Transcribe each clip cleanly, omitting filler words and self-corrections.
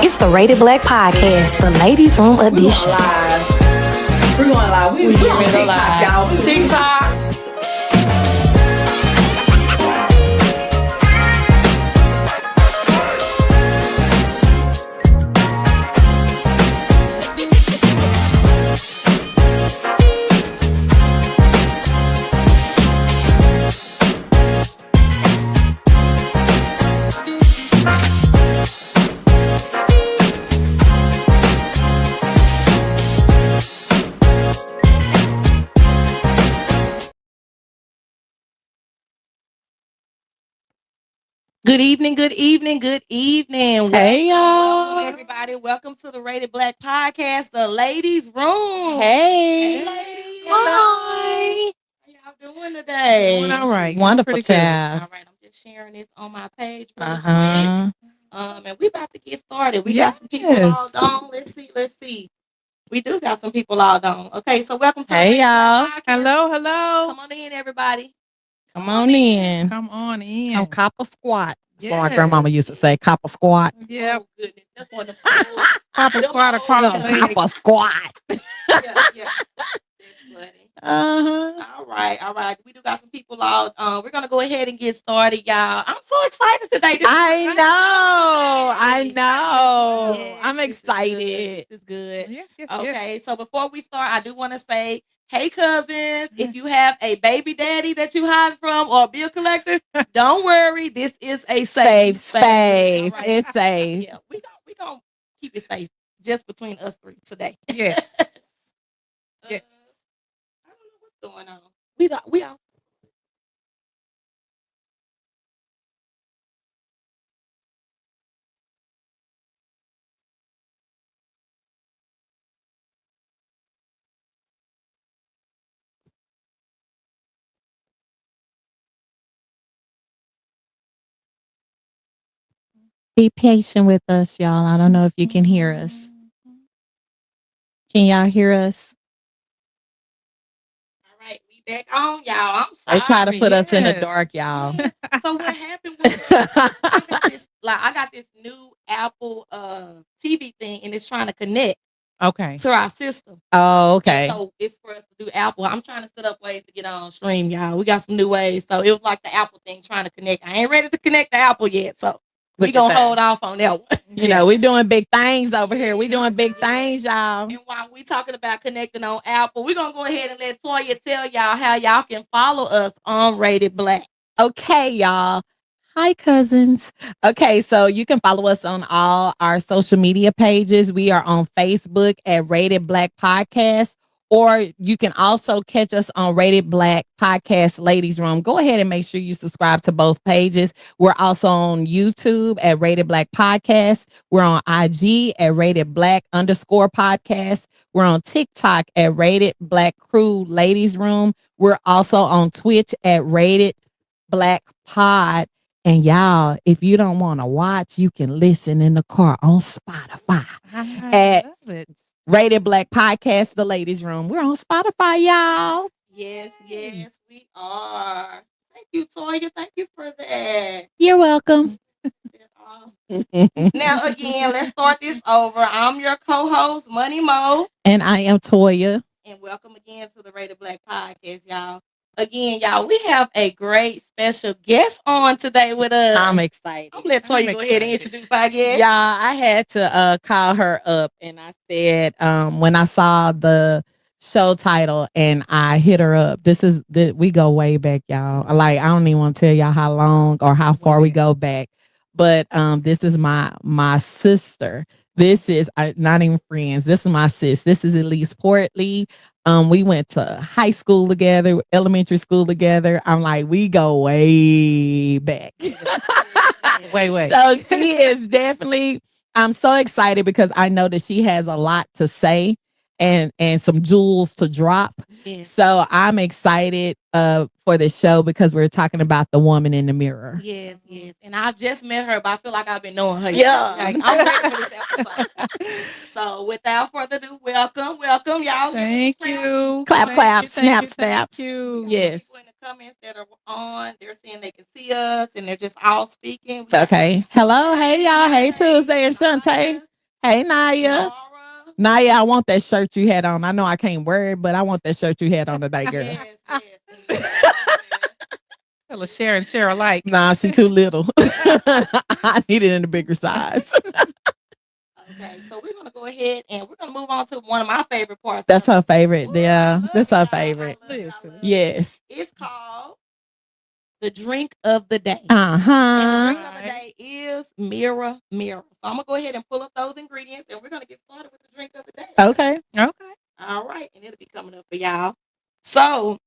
It's the Rated Black Podcast, the Ladies Room Edition. We're going live. We on TikTok, y'all. TikTok. Good evening, good evening, good evening. Hey, y'all. Welcome, everybody. Welcome to the Rated Black Podcast, the Ladies Room. Hey. Ladies. Hi. How y'all doing today? Doing all right. Wonderful, Pretty good. child. All right, I'm just sharing this on my page. Really quick. Uh-huh. And we about to get started. We got some people all on. Let's see. We do got some people all on. Okay, so welcome to the Hey, Rated y'all. Black Podcast. Hello. Come on in, everybody. Come on in. Come on in. Come copper squat. That's what my Yes. grandmama used to say, copper squat. Yeah. Oh, goodness. That's one of the Papa squat across No, the leg. copper squat. yeah. That's funny. Uh-huh. All right. We do got some people out. We're gonna go ahead and get started, y'all. I'm so excited today. I know. Yes, I'm this is excited. This is good. Yes. Okay, so before we start, I do want to say, hey cousins, if you have a baby daddy that you hide from or a bill collector, don't worry. This is a Safe space. space. All right. It's safe. Yeah, we gonna keep it safe just between us three today. Yes. Yes. I don't know what's going on. We all. Be patient with us, y'all. I don't know if you can hear us. Can y'all hear us? All right, we back on, y'all. I'm sorry. They try to put us in the Yes. dark, y'all. Yes. So what happened was I got this new Apple TV thing, and it's trying to connect Okay. to our system. Oh, okay. So it's for us to do Apple. I'm trying to set up ways to get on stream, y'all. We got some new ways. So it was like the Apple thing trying to connect. I ain't ready to connect the Apple yet, so we Look at gonna that. hold off on that one. You know, we doing big things over here. We doing big things, y'all. And while we talking about connecting on Apple, we're gonna go ahead and let Toya tell y'all how y'all can follow us on Rated Black. Okay, y'all. Hi, cousins. Okay, so you can follow us on all our social media pages. We are on Facebook at Rated Black Podcast, or you can also catch us on Rated Black Podcast Ladies Room. Go ahead and make sure you subscribe to both pages. We're also on YouTube at Rated Black Podcast. We're on IG at Rated Black _podcast. We're on TikTok at Rated Black Crew Ladies Room. We're also on Twitch at Rated Black Pod. And y'all, if you don't want to watch, you can listen in the car on Spotify. I love it. Rated Black Podcast, the Ladies Room. We're on Spotify, y'all. Yes, we are. Thank you, Toya. Thank you for that. You're welcome. Now, again, let's start this over. I'm your co-host, Money Mo. And I am Toya. And welcome again to the Rated Black Podcast, y'all. Again, y'all, we have a great special guest on today with us. I'm excited. I'm gonna let Toya go ahead and introduce our guest. Y'all, I had to call her up, and I said, when I saw the show title and I hit her up, we go way back, y'all. Like, I don't even want to tell y'all how long or how far we go back. But this is my sister. This is not even friends. This is my sis. This is Elise Portley. We went to high school together, elementary school together. I'm like, we go way back. Wait. So she is definitely, I'm so excited because I know that she has a lot to say and some jewels to drop. Yes. So I'm excited for the show because we're talking about the woman in the mirror. Yes. And I just met her, but I feel like I've been knowing her. Yeah. Like, I'm ready for this episode. So without further ado, welcome, y'all. Thank you. Clap, snap. Thank you. Yes. People in the comments that are on, they're saying they can see us and they're just all speaking. Okay. Hello. Hey, y'all. Hey, Tuesday and Shantae. Hey, Naya. Laura. Naya, I want that shirt you had on. I know I can't wear it, but I want that shirt you had on today, girl. Yes. Tell her share and share alike. Nah, she too little. I need it in a bigger size. Okay, so we're gonna go ahead and we're gonna move on to one of my favorite parts. That's her favorite. Ooh, I Yeah, love that's it, her y'all. favorite. I love it, I Listen. love it. Yes. It's called the drink of the day. Uh-huh. And the drink of the day is Mirror Mirror. So I'm gonna go ahead and pull up those ingredients and we're gonna get started with the drink of the day. Okay. Okay. All right, and it'll be coming up for y'all. So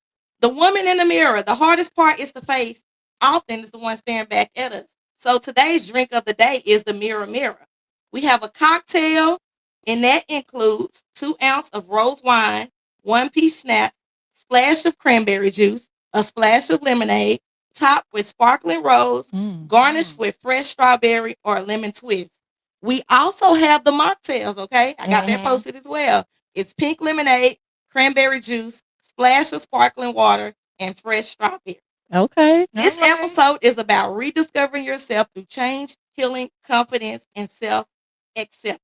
the woman in the mirror, the hardest part is the face. Often is the one staring back at us. So today's drink of the day is the Mirror Mirror. We have a cocktail, and that includes 2 ounces of rose wine, 1 piece schnapps, splash of cranberry juice, a splash of lemonade, topped with sparkling rose, garnished with fresh strawberry or lemon twist. We also have the mocktails, okay? I got that posted as well. It's pink lemonade, cranberry juice, splash of sparkling water, and fresh strawberry. Okay. This episode is about rediscovering yourself through change, healing, confidence, and self-acceptance.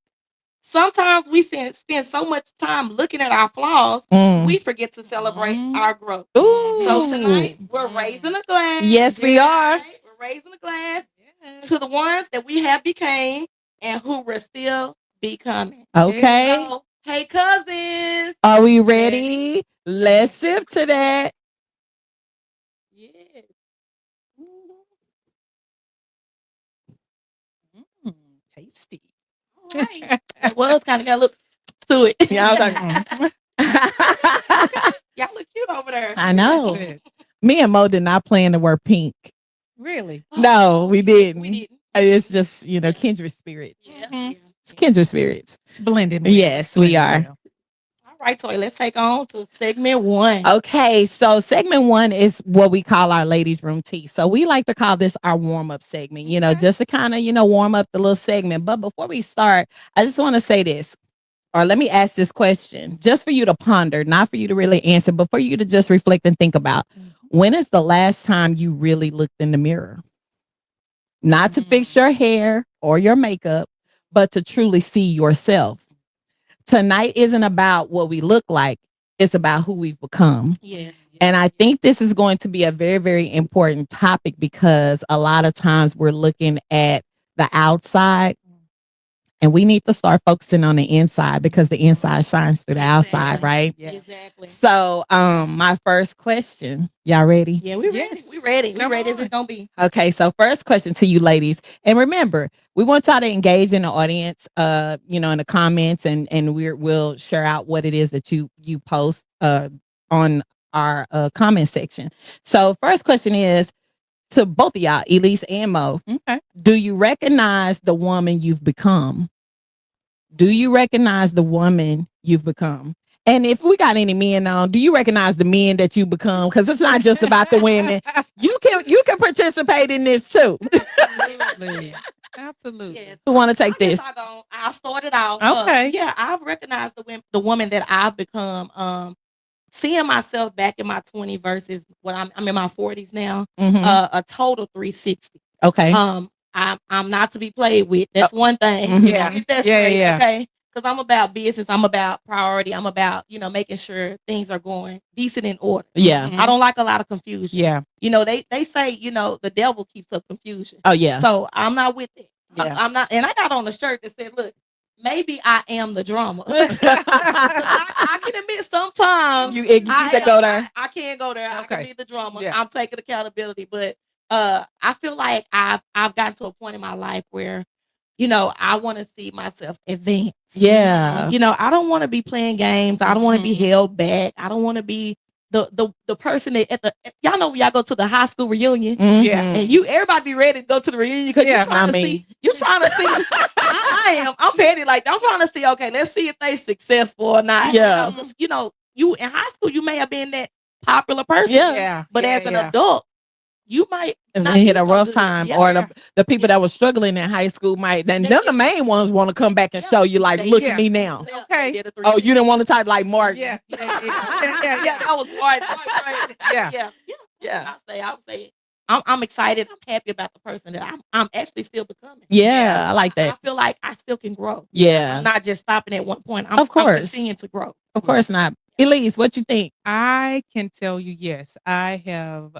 Sometimes we spend so much time looking at our flaws, we forget to celebrate our growth. Ooh. So tonight, we're raising a glass. Yes, we are. Right? We're raising a glass to the ones that we have became and who we're still becoming. Okay. So, hey, cousins. Are we ready? Let's sip to that. Yes. Tasty. All right. Well, it's kind of got to look to it. Y'all like, Y'all look cute over there. I know. Listen. Me and Mo did not plan to wear pink. Really? No, we didn't. We didn't. It's just, kindred spirits. Yeah. Mhm. It's kindred spirits. Splendid. Yes, we are. All right, Toy, let's take on to segment 1. Okay, so segment 1 is what we call our ladies' room tea. So we like to call this our warm-up segment, just to kind of, warm up the little segment. But before we start, I just want to say this, or let me ask this question, just for you to ponder, not for you to really answer, but for you to just reflect and think about. When is the last time you really looked in the mirror? Not to fix your hair or your makeup, but to truly see yourself. Tonight isn't about what we look like. It's about who we've become. Yeah. And I think this is going to be a very, very important topic because a lot of times we're looking at the outside and we need to start focusing on the inside because the inside shines through the outside, right? Yeah. Exactly. So, my first question, y'all ready? Yeah, we ready. Yes. We ready. We Come ready as on. it's gonna be. Okay, so first question to you ladies. And remember, we want y'all to engage in the audience, in the comments and we'll share out what it is that you post on our comment section. So first question is to both of y'all, Elise and Mo. Okay. Do you recognize the woman you've become? Do you recognize the woman you've become? And if we got any men on, do you recognize the men that you become? Because it's not just about the women. You can participate in this too. Absolutely. Absolutely. Yes. Who want to take I guess this? I'll start it off. Okay. Yeah, I've recognized the woman that I've become. Seeing myself back in my 20s versus when I'm in my 40s now. Mhm. A total 360. Okay. I'm not to be played with. That's one thing. Mhm. Yeah. Get that Yeah, straight, yeah. okay? Because I'm about business. I'm about priority. I'm about making sure things are going decent in order. Yeah. Mhm. I don't like a lot of confusion. Yeah. They say the devil keeps up confusion. Oh yeah. So I'm not with it. Yeah. I'm not, and I got on a shirt that said, "Look, maybe I am the drama." I can admit sometimes You can go there. I can't go there. I can Okay. be the drama. Yeah. I'm taking accountability, but I feel like I've gotten to a point in my life where I want to see myself advance. Yeah. I don't want to be playing games. I don't want to be held back. I don't want to be the person that y'all know when y'all go to the high school reunion. Yeah. And everybody be ready to go to the reunion because Yeah, you're trying to I see. You're trying to see. I'm petty like that. I'm trying to see. Okay, let's see if they successful or not. Yeah. Because you in high school you may have been that popular person. Yeah. Yeah. But Yeah, as an yeah. adult, you might And not they hit be a so rough good. time, Yeah. or the people that were struggling in high school might. Then them the main ones want to come back and show you, like, look Yeah. at me now. Yeah, Okay. they did a Oh, you 360. didn't want to type like Mark. Yeah. Yeah. Yeah. Yeah, that was right. Yeah. Yeah. I would say I'm excited. I'm happy about the person that I'm actually still becoming. Yeah, I like I that. feel like I still can grow. Yeah. I'm not just stopping at one point. Of I'm course. continuing to grow. Of course not. Elise, what you think? I can tell you, yes, I have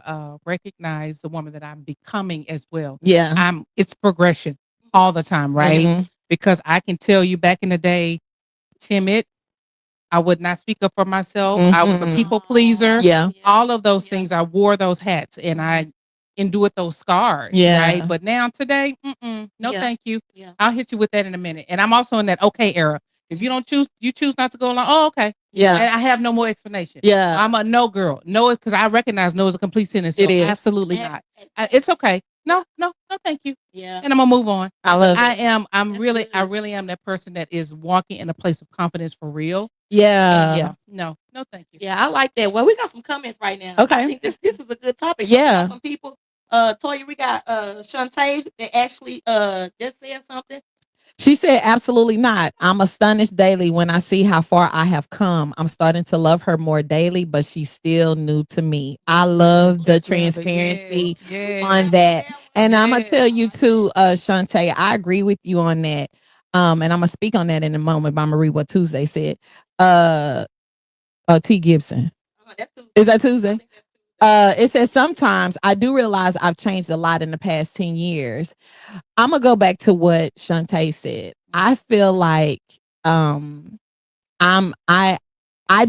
recognized the woman that I'm becoming as well. Yeah. It's progression all the time, right? Mhm. Because I can tell you back in the day, timid, I would not speak up for myself. I was a Mhm. people pleaser. Yeah. All of those things. I wore those hats and I endured those scars. Yeah. Right. But now today, no, Yeah. thank you. Yeah. I'll hit you with that in a minute. And I'm also in that okay era. If you don't choose, you choose not to go along. Oh, okay. Yeah. And I have no more explanation. Yeah. I'm a no girl. No, because I recognize no is a complete sentence. So It is. absolutely not. It's okay. No, thank you. Yeah. And I'm gonna move on. I love it. I That's really good. am that person that is walking in a place of confidence for real. Yeah. Yeah. No, thank you. Yeah, I like that. Well, we got some comments right now. Okay. I think this is a good topic. So we Yeah. got some people. Toya, we got Shantae that actually just said something. She said, absolutely not. I'm astonished daily when I see how far I have come. I'm starting to love her more daily, but she's still new to me. I love the transparency on that. And I'm going to tell you too, Shantae, I agree with you on that. And I'm going to speak on that in a moment, but I'm going to read what Tuesday said. T. Gibson. Is that Tuesday? It says, sometimes I do realize I've changed a lot in the past 10 years. I'm gonna go back to what Shantae said. I feel like I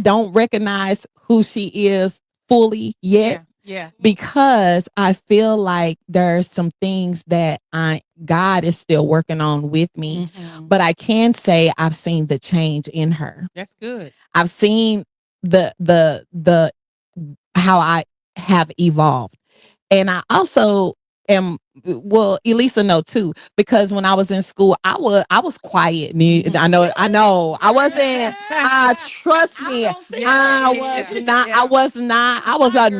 don't recognize who she is fully yet. Yeah. Because I feel like there's some things that God is still working on with me. But I can say I've seen the change in her. That's good. I've seen the how I have evolved. And I also am, well, Elisa know too, because when I was in school, I was quiet. I know I wasn't. Trust me, I was a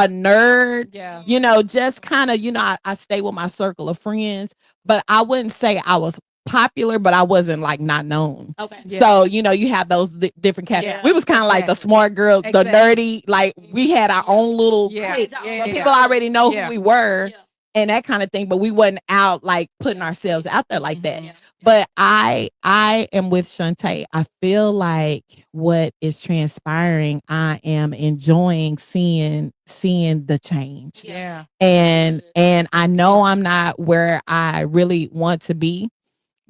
nerd. Yeah. You know, just kind of, I stay with my circle of friends, but I wouldn't say I was popular, but I wasn't like not known. Okay. Yeah. So, you have those different categories. Yeah. We was kind of like the smart girls, the nerdy, like we had our own little clique. Yeah. People already know Yeah. who we were Yeah. and that kind of thing, but we wasn't out like putting ourselves out there like that. Yeah. But I am with Shantae. I feel like what is transpiring, I am enjoying seeing the change. Yeah. And I know I'm not where I really want to be,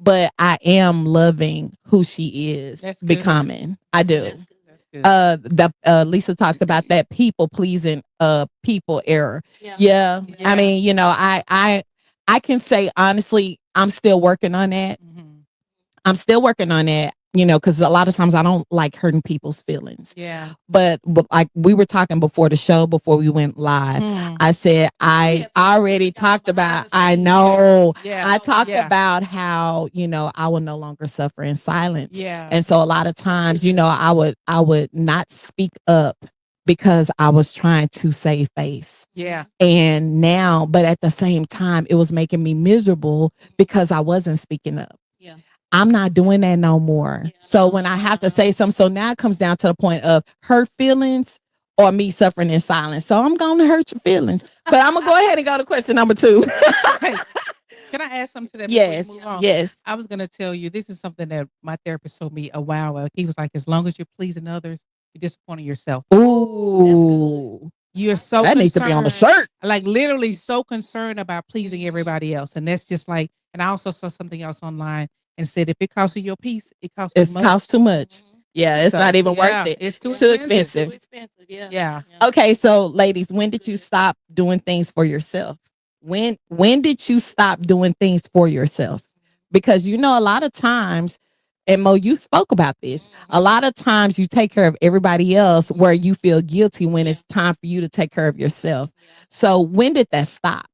but I am loving who she is That's good. becoming. I do. That's good. Lisa talked about that people pleasing people error. Yeah. Yeah. Yeah. I mean, I can say honestly, I'm still working on that. I'm still working on that, because a lot of times I don't like hurting people's feelings. Yeah. But like we were talking before the show, before we went live, I said, I already talked about, I know, Yeah. I talked Yeah. about how, I will no longer suffer in silence. Yeah. And so a lot of times, I would not speak up because I was trying to save face. Yeah. And now, but at the same time, it was making me miserable because I wasn't speaking up. Yeah. I'm not doing that no more. Yeah. So when I have to say something, so now it comes down to the point of hurt feelings or me suffering in silence. So I'm going to hurt your feelings. But I'm going to go ahead and go to question number 2. Can I add something to that? Yes. Before we move on? Yes. I was going to tell you, this is something that my therapist told me a while ago. He was like, as long as you're pleasing others, you're disappointing yourself. Ooh. You're so That needs to be on the concerned, shirt. like literally so concerned about pleasing everybody else. And that's just like, and I also saw something else online and said, if it costs you your peace, it costs It too much. costs too much. Yeah, it's So, not even yeah, worth it. It's too expensive. Too expensive. Yeah. Yeah. Okay, so ladies, when did you stop doing things for yourself? When did you stop doing things for yourself? Because a lot of times, and Mo, you spoke about this. A lot of times you take care of everybody else where you feel guilty when it's time for you to take care of yourself. So when did that stop?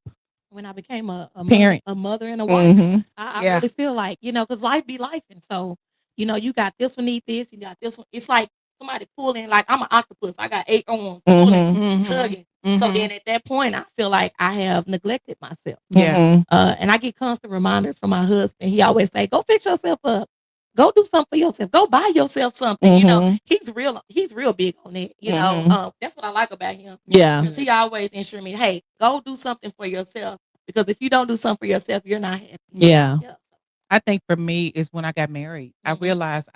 When I became a Parent. mother and a wife, Mhm. I Yeah. really feel like, because life be life. And so, you got this one need this, you got this one. It's like somebody pulling, like I'm an octopus. I got 8 arms pulling, Mhm. tugging. Mhm. So then at that point, I feel like I have neglected myself. Yeah. Mhm. And I get constant reminders from my husband. He always say, go fix yourself up. Go do something for yourself. Go buy yourself something. You know, Mhm. he's real big on it. You know, Mhm. that's what I like about him. Yeah. Because he always ensure me, hey, go do something for yourself. Because if you don't do something for yourself, you're not happy. Yeah. I think for me is when I got married, I Mhm. realized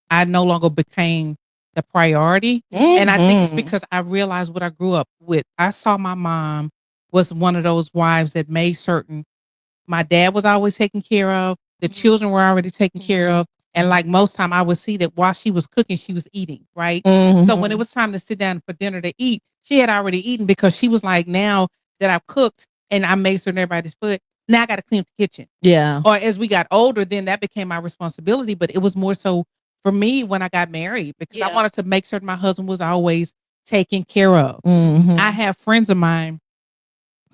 I no longer became the priority. And I think it's Mhm. because I realized what I grew up with. I saw my mom was one of those wives that made certain my dad was always taken care of, the Mhm. children were already taken care Mhm. of. And like most time I would see that while she was cooking, she was eating, right? So when it Mhm. was time to sit down for dinner to eat, she had already eaten because she was like, now that I've cooked and I made certain everybody's foot, now I got to clean up the kitchen. Yeah. Or as we got older, then that became my responsibility. But it was more so for me when I got married because I Yeah. wanted to make certain my husband was always taken care of. Mhm. I have friends of mine,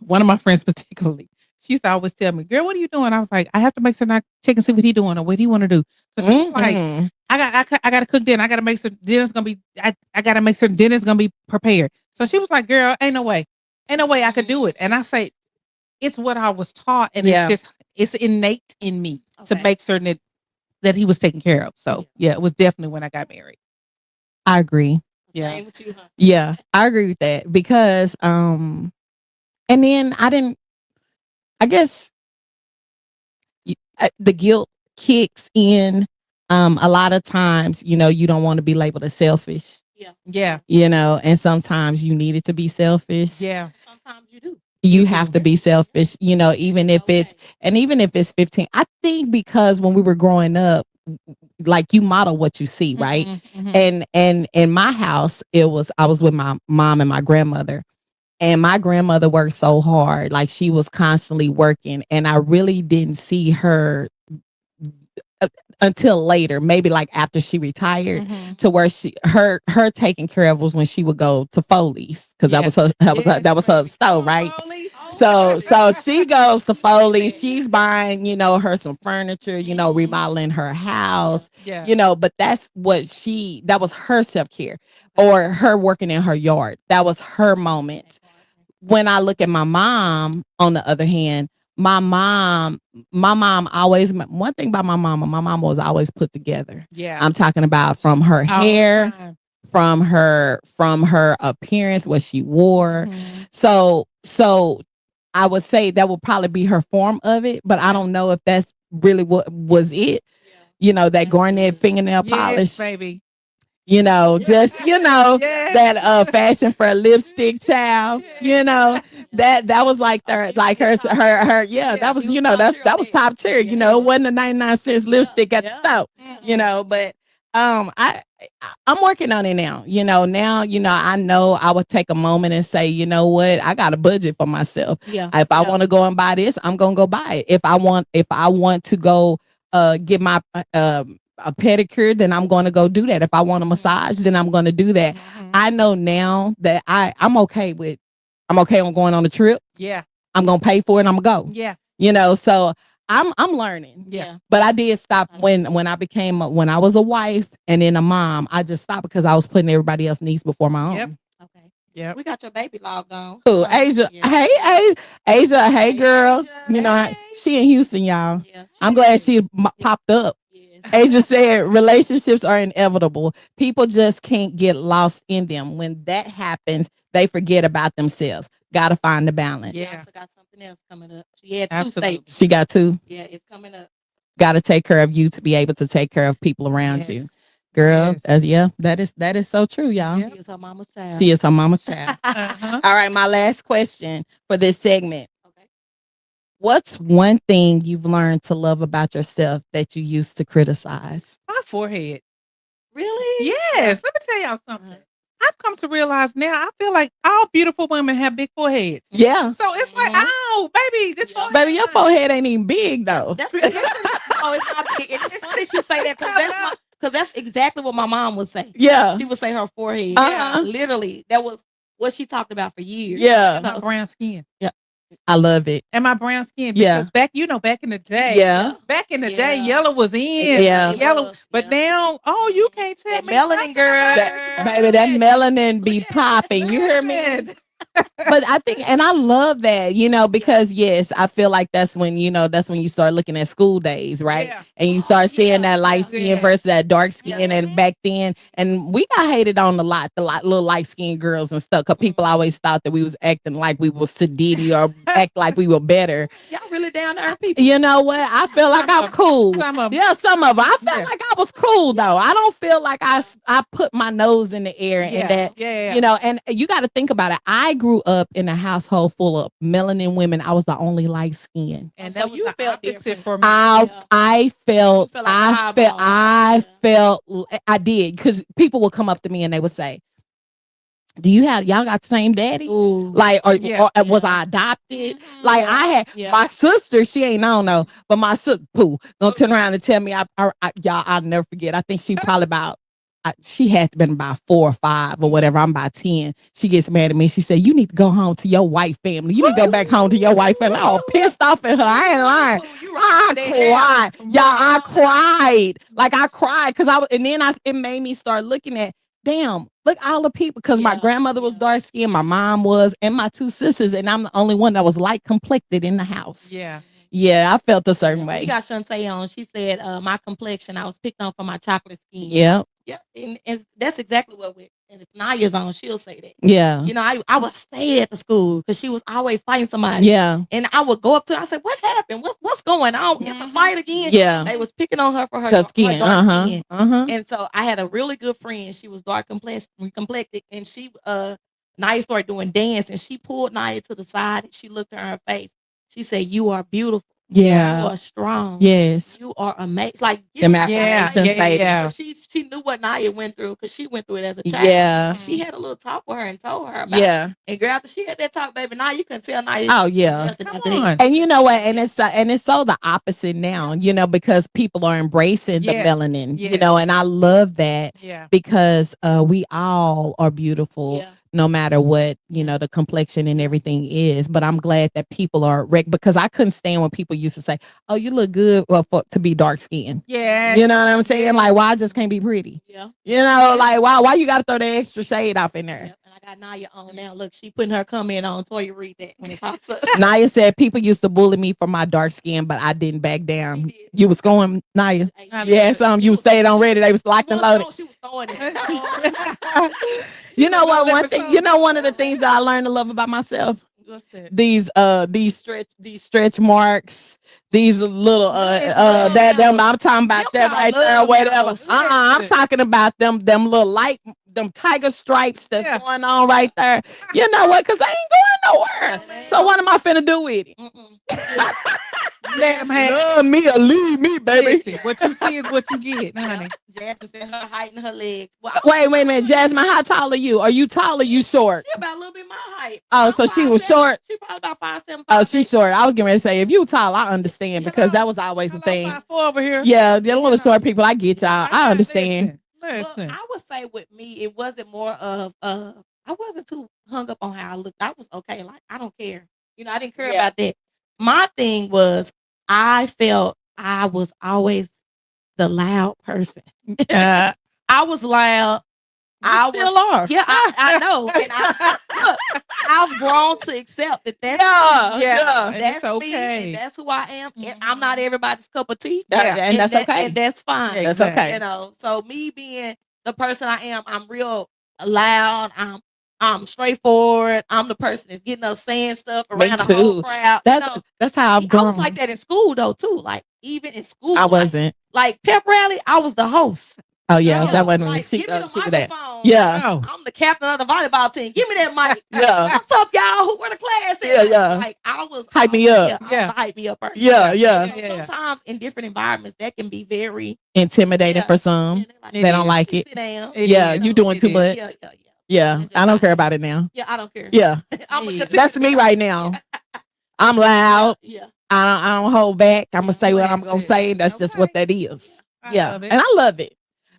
one of my friends particularly, she used to always tell me, "Girl, what are you doing?" I was like, "I have to make certain I check and see what he doing or what he want to do." So she was like, Mhm. I got to cook dinner. I got to make sure dinner's gonna be. I got to make sure dinner's gonna be prepared." So she was like, "Girl, ain't no way I could do it." And I say, it's what I was taught, and Yeah. it's innate in me to Okay. make certain that he was taken care of. So yeah, it was definitely when I got married. I agree. Yeah. Same with you, huh? Yeah, I agree with that because and then I guess the guilt kicks in a lot of times, you know, you don't want to be labeled as selfish, Yeah. Yeah. you know, and sometimes you need it to be selfish. Yeah. Sometimes you do. You You have do. to be selfish, you know, even if it's Okay. and even if it's 15. I think because when we were growing up, like you model what you see, right? Mhm, mhm. And in my house, I was with my mom and my grandmother. And my grandmother worked so hard, like she was constantly working, and I really didn't see her uh, until later, maybe like after she retired, Mhm. to where her taking care of was when she would go to Foley's because Yeah. that was her Baby. Come stove, on, right? Foley. So she goes to Foley's, she's buying, you know, her some furniture, you know, Mhm. remodeling her house, Yeah. you know, but that was her self-care, or her working in her yard. That was her moment. When I look at my mom, on the other hand, my mom, always, one thing about my mom was always put together. Yeah. I'm talking about from her All the hair, time. from her appearance, what she wore. Mhm. So I would say that would probably be her form of it, but I don't know if that's really what was it. You know, that garnet fingernail Yes, polish, baby. you know, just, you know, Yes. that fashion for a lipstick child, you know, that was like their, like her, yeah, that was, she was you know, top tier that on was that. top tier, you know, it wasn't a 99 cents lipstick at the store, you know, but I'm working on it now, you know, I know I would take a moment and say, you know what, I got a budget for myself. Yeah. If I want to go and buy this, I'm gonna go buy it. If I want to go get my a pedicure, then I'm going to go do that. If I want a massage, then I'm going to do that. Mhm. I know now that I'm okay on going on a trip. Yeah. I'm going to pay for it and I'm going to go. Yeah. You know, so I'm learning. Yeah. But I did stop when I was a wife and then a mom. I just stopped because I was putting everybody else's needs before my own. Yep. Okay. Yep. We got your baby logged on. Who? Asia. Yeah. Hey, Asia. Hey, girl. Asia. You know, Hey. she in Houston, y'all. Yeah. I'm glad she popped up. Yes. Asia said relationships are inevitable. People just can't get lost in them. When that happens, they forget about themselves. Gotta find the balance. Yeah. Also got something else coming up. She had two Absolutely. statements. She got to. Yeah, it's coming up. Gotta take care of you to be able to take care of people around you. Yes. Girl, Yes. yeah, that is so true, y'all. Yeah. She is her mama's child. She is her mama's child. Uh-huh. All right, my last question for this segment. Okay. What's one thing you've learned to love about yourself that you used to criticize? My forehead. Really? Yes. Let me tell y'all something. I've come to realize now, I feel like all beautiful women have big foreheads. Yeah. So it's like, oh, baby, this forehead. Baby, your forehead ain't even big though. That's no, it's not big. It's funny she say that because that's exactly what my mom would say. Yeah. She would say her forehead. Uh-huh. Literally, that was what she talked about for years. Yeah. And my brown skin. I love it. And my brown skin. Yeah. Because back in the day. Yeah. Back in the Yeah. day, yellow was in. Yeah. Yellow. was, But yeah. now, you can't tell That me melanin nothing girl. about That, it. baby, that melanin be popping. You hear me? Listen. But I think, and I love that, because yes, I feel like that's when you start looking at school days, right? Yeah. And you start seeing that light yeah. skin Yeah. versus that dark skin. Yeah. And back then, and we got hated on a lot, little light skinned girls and stuff, because people always thought that we was acting like we was sedity or act like we were better. Y'all really down to earth people. You know what? I feel like I'm cool. Some of 'em. Yeah, some of them. I felt Yeah. like I was cool though. I don't feel like I put my nose in the air and that yeah. and you got to think about it. I grew up in a household full of melanin women. I was the only light skin. And So that was you the felt opposite different. for me. I felt You felt like a highball. I did, because people would come up to me and they would say, "Do y'all got the same daddy?" Ooh. Like, or was Yeah. I adopted? Mhm. Like, Yeah. I had Yeah. my sister. She ain't, I don't know, but my sister Pooh gonna turn around and tell me, y'all, I'll never forget. I think she probably she had been about 4 or 5 or whatever. I'm about 10. She gets mad at me. She said, "You need to go home to your white family. You need to go back home to your white family." I was pissed off at her. I ain't lying. You I right. cried. Y'all, I cried. Like, I cried because and then it made me start looking at, damn, look, all the people, because my grandmother was dark skinned, my mom was, and my 2 sisters, and I'm the only one that was light complected in the house. Yeah. Yeah, I felt a certain We way. got Shantae on. She said, my complexion, I was picked on for my chocolate skin. Yeah, Yeah. And that's exactly what and if Naya's on, she'll say that. yeah, You know, I would stay at the school because she was always fighting somebody. yeah, And I would go up to her. I said, "What happened? What's going on? It's a fight again." yeah. They was picking on her for her Her skin. dark skin. Uh-huh. And so I had a really good friend. She was dark complected, and she Naya started doing dance, and she pulled Naya to the side and she looked her in her face. She said, "You are beautiful. Yeah. You are strong. Yes. You are amazing." Like, Them Yeah, affirmations, baby. yeah. So she knew what Naya went through because she went through it as a child. Yeah. She had a little talk with her and told her about it. Yeah. And girl, after she had that talk, baby, now you can tell Naya. Oh, yeah. nothing Come after that. on. And you know what? And it's so the opposite now, because people are embracing the Yes. melanin, Yes. and I love that Yeah. because we all are beautiful. Yeah. No matter what, the complexion and everything is. But I'm glad that people are because I couldn't stand when people used to say, "Oh, you look good to be dark skinned." Yeah. You know what I'm saying? Like, why I just can't be pretty? Yeah. Like, why you gotta throw that extra shade off in there? Yep. And I got Naya on now. Look, she putting her comment on. Toya, read that when it pops up. Naya said people used to bully me for my dark skin, but I didn't back down. She did. You was going, Naya. I Yeah, love some She you was- stayed on ready. They was locked She and was loaded. throwing- She was throwing it. You know what? was One never thing, so- one of the things that I learned to love about myself, What's that? these stretch marks, these little I'm talking about Them that right y'all there, love whatever. those. I'm talking about them little light, them tiger stripes that's Yeah. going on right there. You know what? Because they ain't going nowhere. So what am I finna do with it? Let them have. Love me or leave me, baby. Listen, what you see is what you get, honey. Jasmine said her height and her legs. Well, Wait a minute, Jasmine. How tall are you? Are you tall or you short? she about a little bit my height. Oh, I'm so she was 5'7". short. She probably about 5'7". Oh, she's short. I was getting ready to say, if you tall, I understand because that was always the thing. 5'4" over here. Yeah, the little short people, I get y'all. I understand. Listen. Well, I would say with me, it wasn't more of I wasn't too hung up on how I looked. I was okay. Like, I don't care. I didn't care about that. My thing was I felt I was always the loud person. I was loud. I still was, are. Yeah, I know. And look, I've grown to accept that that's and that's it's okay. me, and that's who I am. And I'm not everybody's cup of tea. And that's okay. And that's fine. Yeah, That's exactly. okay. So me being the person I am, I'm real loud. I'm straightforward. I'm the person that's getting up saying stuff around the whole crowd. That's how I've I grown. was like that in school though too. Like even in school, I wasn't. like pep rally. I was the host. Oh yeah, Yeah, that wasn't me. like, She give me the was that. microphone. Yeah. Oh. I'm the captain of the volleyball team. Give me that mic. Yeah. What's up, y'all? Who were the class? Yeah. Like I was Hype me up. I was the hype me up person. Yeah. Sometimes in different environments that can be very Intimidating for some. and they're like, They don't like it. Sit down. Yeah, you doing too much. Yeah. Yeah, I don't care about it now. Yeah, I don't care. Yeah, I'm a that's me right now. I'm loud. Yeah. I don't hold back. I'm gonna say what I'm gonna That's it. say. That's just what that is. I Yeah, love it. and I love it.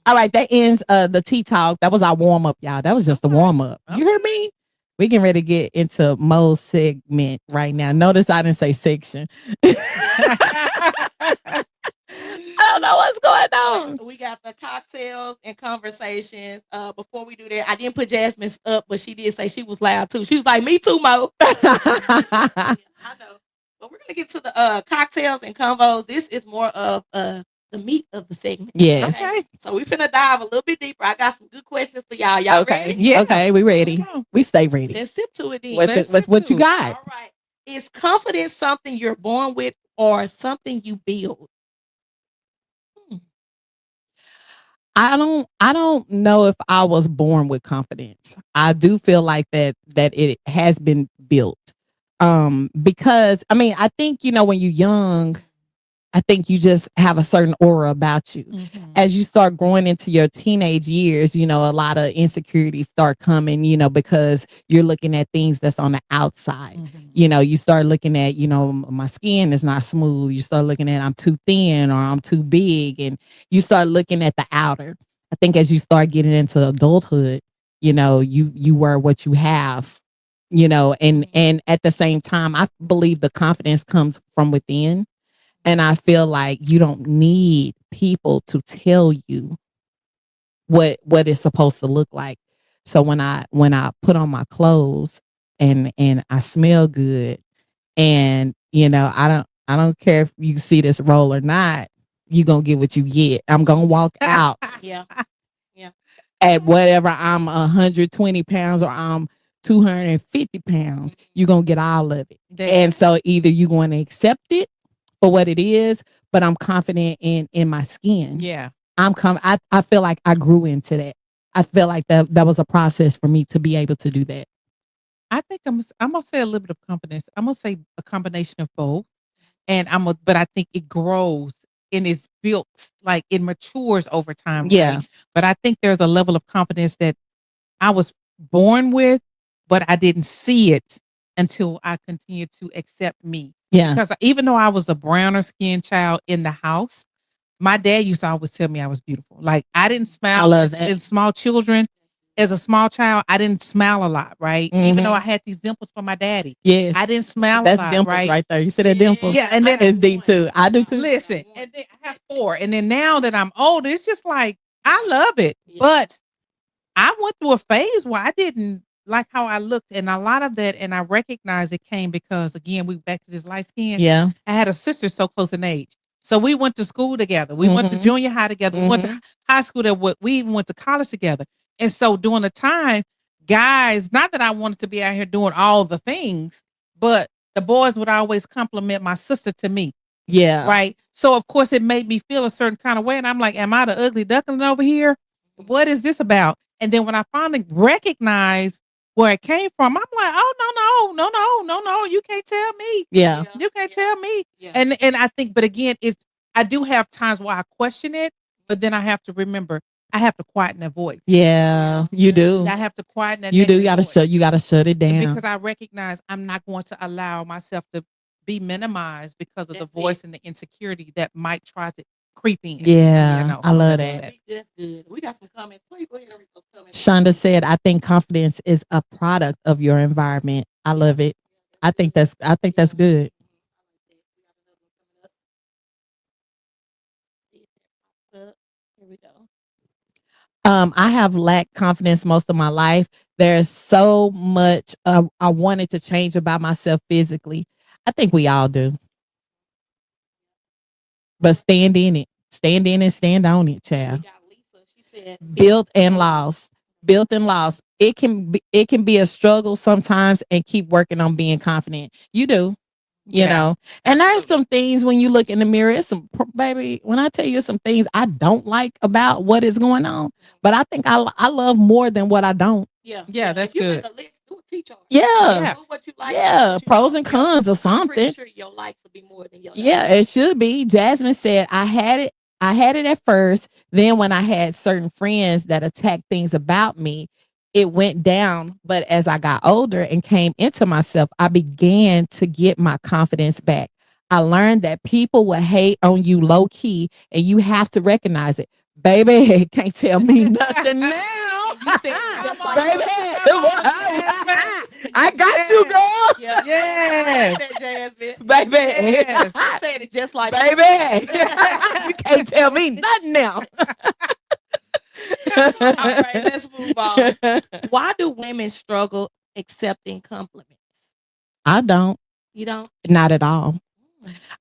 All right, that ends the tea talk. That was our warm up, y'all. That was just the warm up. You heard me? We getting ready to get into Mo's segment right now. Notice I didn't say section. don't know what's going on. So we got the cocktails and conversations. Before we do that, I didn't put Jasmine's up, but she did say she was loud too. She was like, "Me too, Mo." I know. But we're gonna get to the cocktails and convos. This is more of the meat of the segment. Yes. Okay. So we're finna dive a little bit deeper. I got some good questions for y'all. Y'all Okay. ready? Yeah. Okay, we ready. Come on. We stay ready. Let's sip to it then. What you got? All right. Is confidence something you're born with or something you build? I don't know if I was born with confidence. I do feel like that it has been built. Because I mean, I think, you know, when you're young, I think you just have a certain aura about you. As you start growing into your teenage years, you know, a lot of insecurities start coming, you know, because you're looking at things that's on the outside. You know, you start looking at, you know, my skin is not smooth. You start looking at I'm too thin or I'm too big, and you start looking at the outer. I think as you start getting into adulthood, you know, you wear what you have, you know, and at the same time, I believe the confidence comes from within. And I feel like you don't need people to tell you what it's supposed to look like. So when I put on my clothes and I smell good, and you know, I don't care if you see this role or not, you gonna get what you get. I'm gonna walk out Yeah. at whatever I'm 120 pounds or I'm 250 pounds. You're gonna get all of it. And so either you're going to accept it for what it is, but I'm confident in my skin. Yeah. I feel like I grew into that. I feel like that was a process for me to be able to do that. I think I'm gonna say a little bit of confidence. I'm gonna say a combination of both, and but I think it grows and is built, like it matures over time. Yeah. Right? But I think there's a level of confidence that I was born with, but I didn't see it until I continued to accept me. Yeah. Because even though I was a browner skinned child in the house, my dad used to always tell me I was beautiful. Like I didn't smile. I love that. As small children. As a small child, I didn't smile a lot, right? Even though I had these dimples from my daddy. Yes. I didn't smile That's a lot, dimples right? there. You see that dimple? Yeah, and then It's deep too. I do too. listen, and then I have 4. And then now that I'm older, it's just like I love it. But I went through a phase where I didn't like how I looked, and a lot of that, and I recognize it came because again, we back to this light skin. Yeah. I had a sister so close in age. So we went to school together. We went to junior high together. We went to high school we even went to college together. And so during the time, guys, not that I wanted to be out here doing all the things, but the boys would always compliment my sister to me. Yeah. Right. So of course it made me feel a certain kind of way. And I'm like, am I the ugly duckling over here? What is this about? And then when I finally recognized where it came from, I'm like, oh no, you can't tell me. Yeah. You can't tell me. Yeah. And I think, but again, I do have times where I question it, but then I have to remember I have to quieten that voice. Yeah. You do. I have to quieten that. You do. voice. You gotta shut it down. Because I recognize I'm not going to allow myself to be minimized because of the voice and the insecurity that might try to creep in. Yeah, You know, I love that. That's good. We got some comments. Please go ahead and read those comments. Shonda said, I think confidence is a product of your environment. I love it. I think that's good. Here we go. I have lacked confidence most of my life. There's so much I wanted to change about myself physically. I think we all do. But stand in it. Stand in and stand on it, We child. got Lisa. She said, Built and lost. Built and lost. It can be a struggle sometimes, and keep working on being confident. You do. You Yeah, know, and there's some things when you look in the mirror, it's baby, when I tell you some things I don't like about what is going on, but I think I love more than what I don't. Yeah, that's if you good. Make a list, do a teacher. Yeah. Do what you like. Yeah, what you pros don't. and cons or I'm something. pretty sure your likes will be more than your Yeah, it should be. Jasmine said, I had it at first. Then when I had certain friends that attacked things about me, it went down. But as I got older and came into myself, I began to get my confidence back. I learned that people will hate on you low key, and you have to recognize it. Baby, can't tell me nothing now. You said just like Baby, I got you, girl. Yeah. Yes. That Jasmine. Baby. Yes. I said it just like Baby. You can't tell me nothing now. All right, let's move on. Why do women struggle accepting compliments? I don't. You don't? Not at all.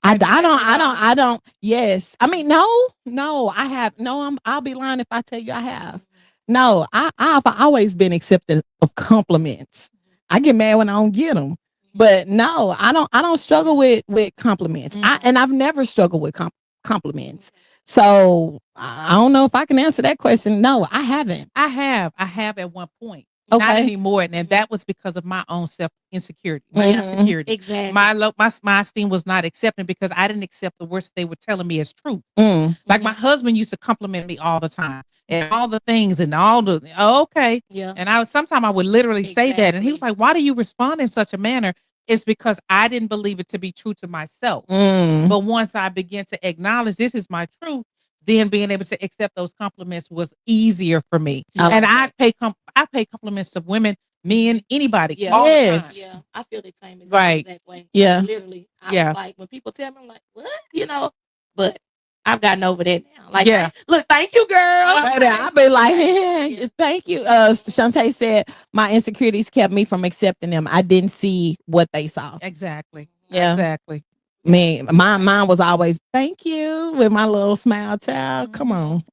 I Definitely don't. Yes. I mean, no, I have. No, I'll be lying if I tell you I have. No, I've always been accepting of compliments. I get mad when I don't get them. But no, I don't struggle with compliments. I've never struggled with compliments. So I don't know if I can answer that question. No, I haven't. I have at one point. Not Okay. anymore. And that was because of my own self insecurity, my Mhm. insecurity. Exactly. My esteem was not accepting because I didn't accept the words they were telling me as truth. Mm. Like my husband used to compliment me all the time and all the things and all the okay. Yeah. And sometimes I would literally say that. And he was Exactly. like, why do you respond in such a manner? It's because I didn't believe it to be true to myself. Mm. But once I began to acknowledge this is my truth, then being able to accept those compliments was easier for me. I And like I pay compliments to women, men, anybody, Yeah. all the Yes. Yeah, I feel the same Right. exact way. Yeah. Like, literally. I Yeah. was like, when people tell me, I'm like, what? You know, but I've gotten over that now. Like, Yeah. look, thank you, girl. Baby, I'll be like, yeah, thank you. Shantae said my insecurities kept me from accepting them. I didn't see what they saw. Exactly. Yeah. Exactly. Me, mine was always thank you with my little smile, child. Come on.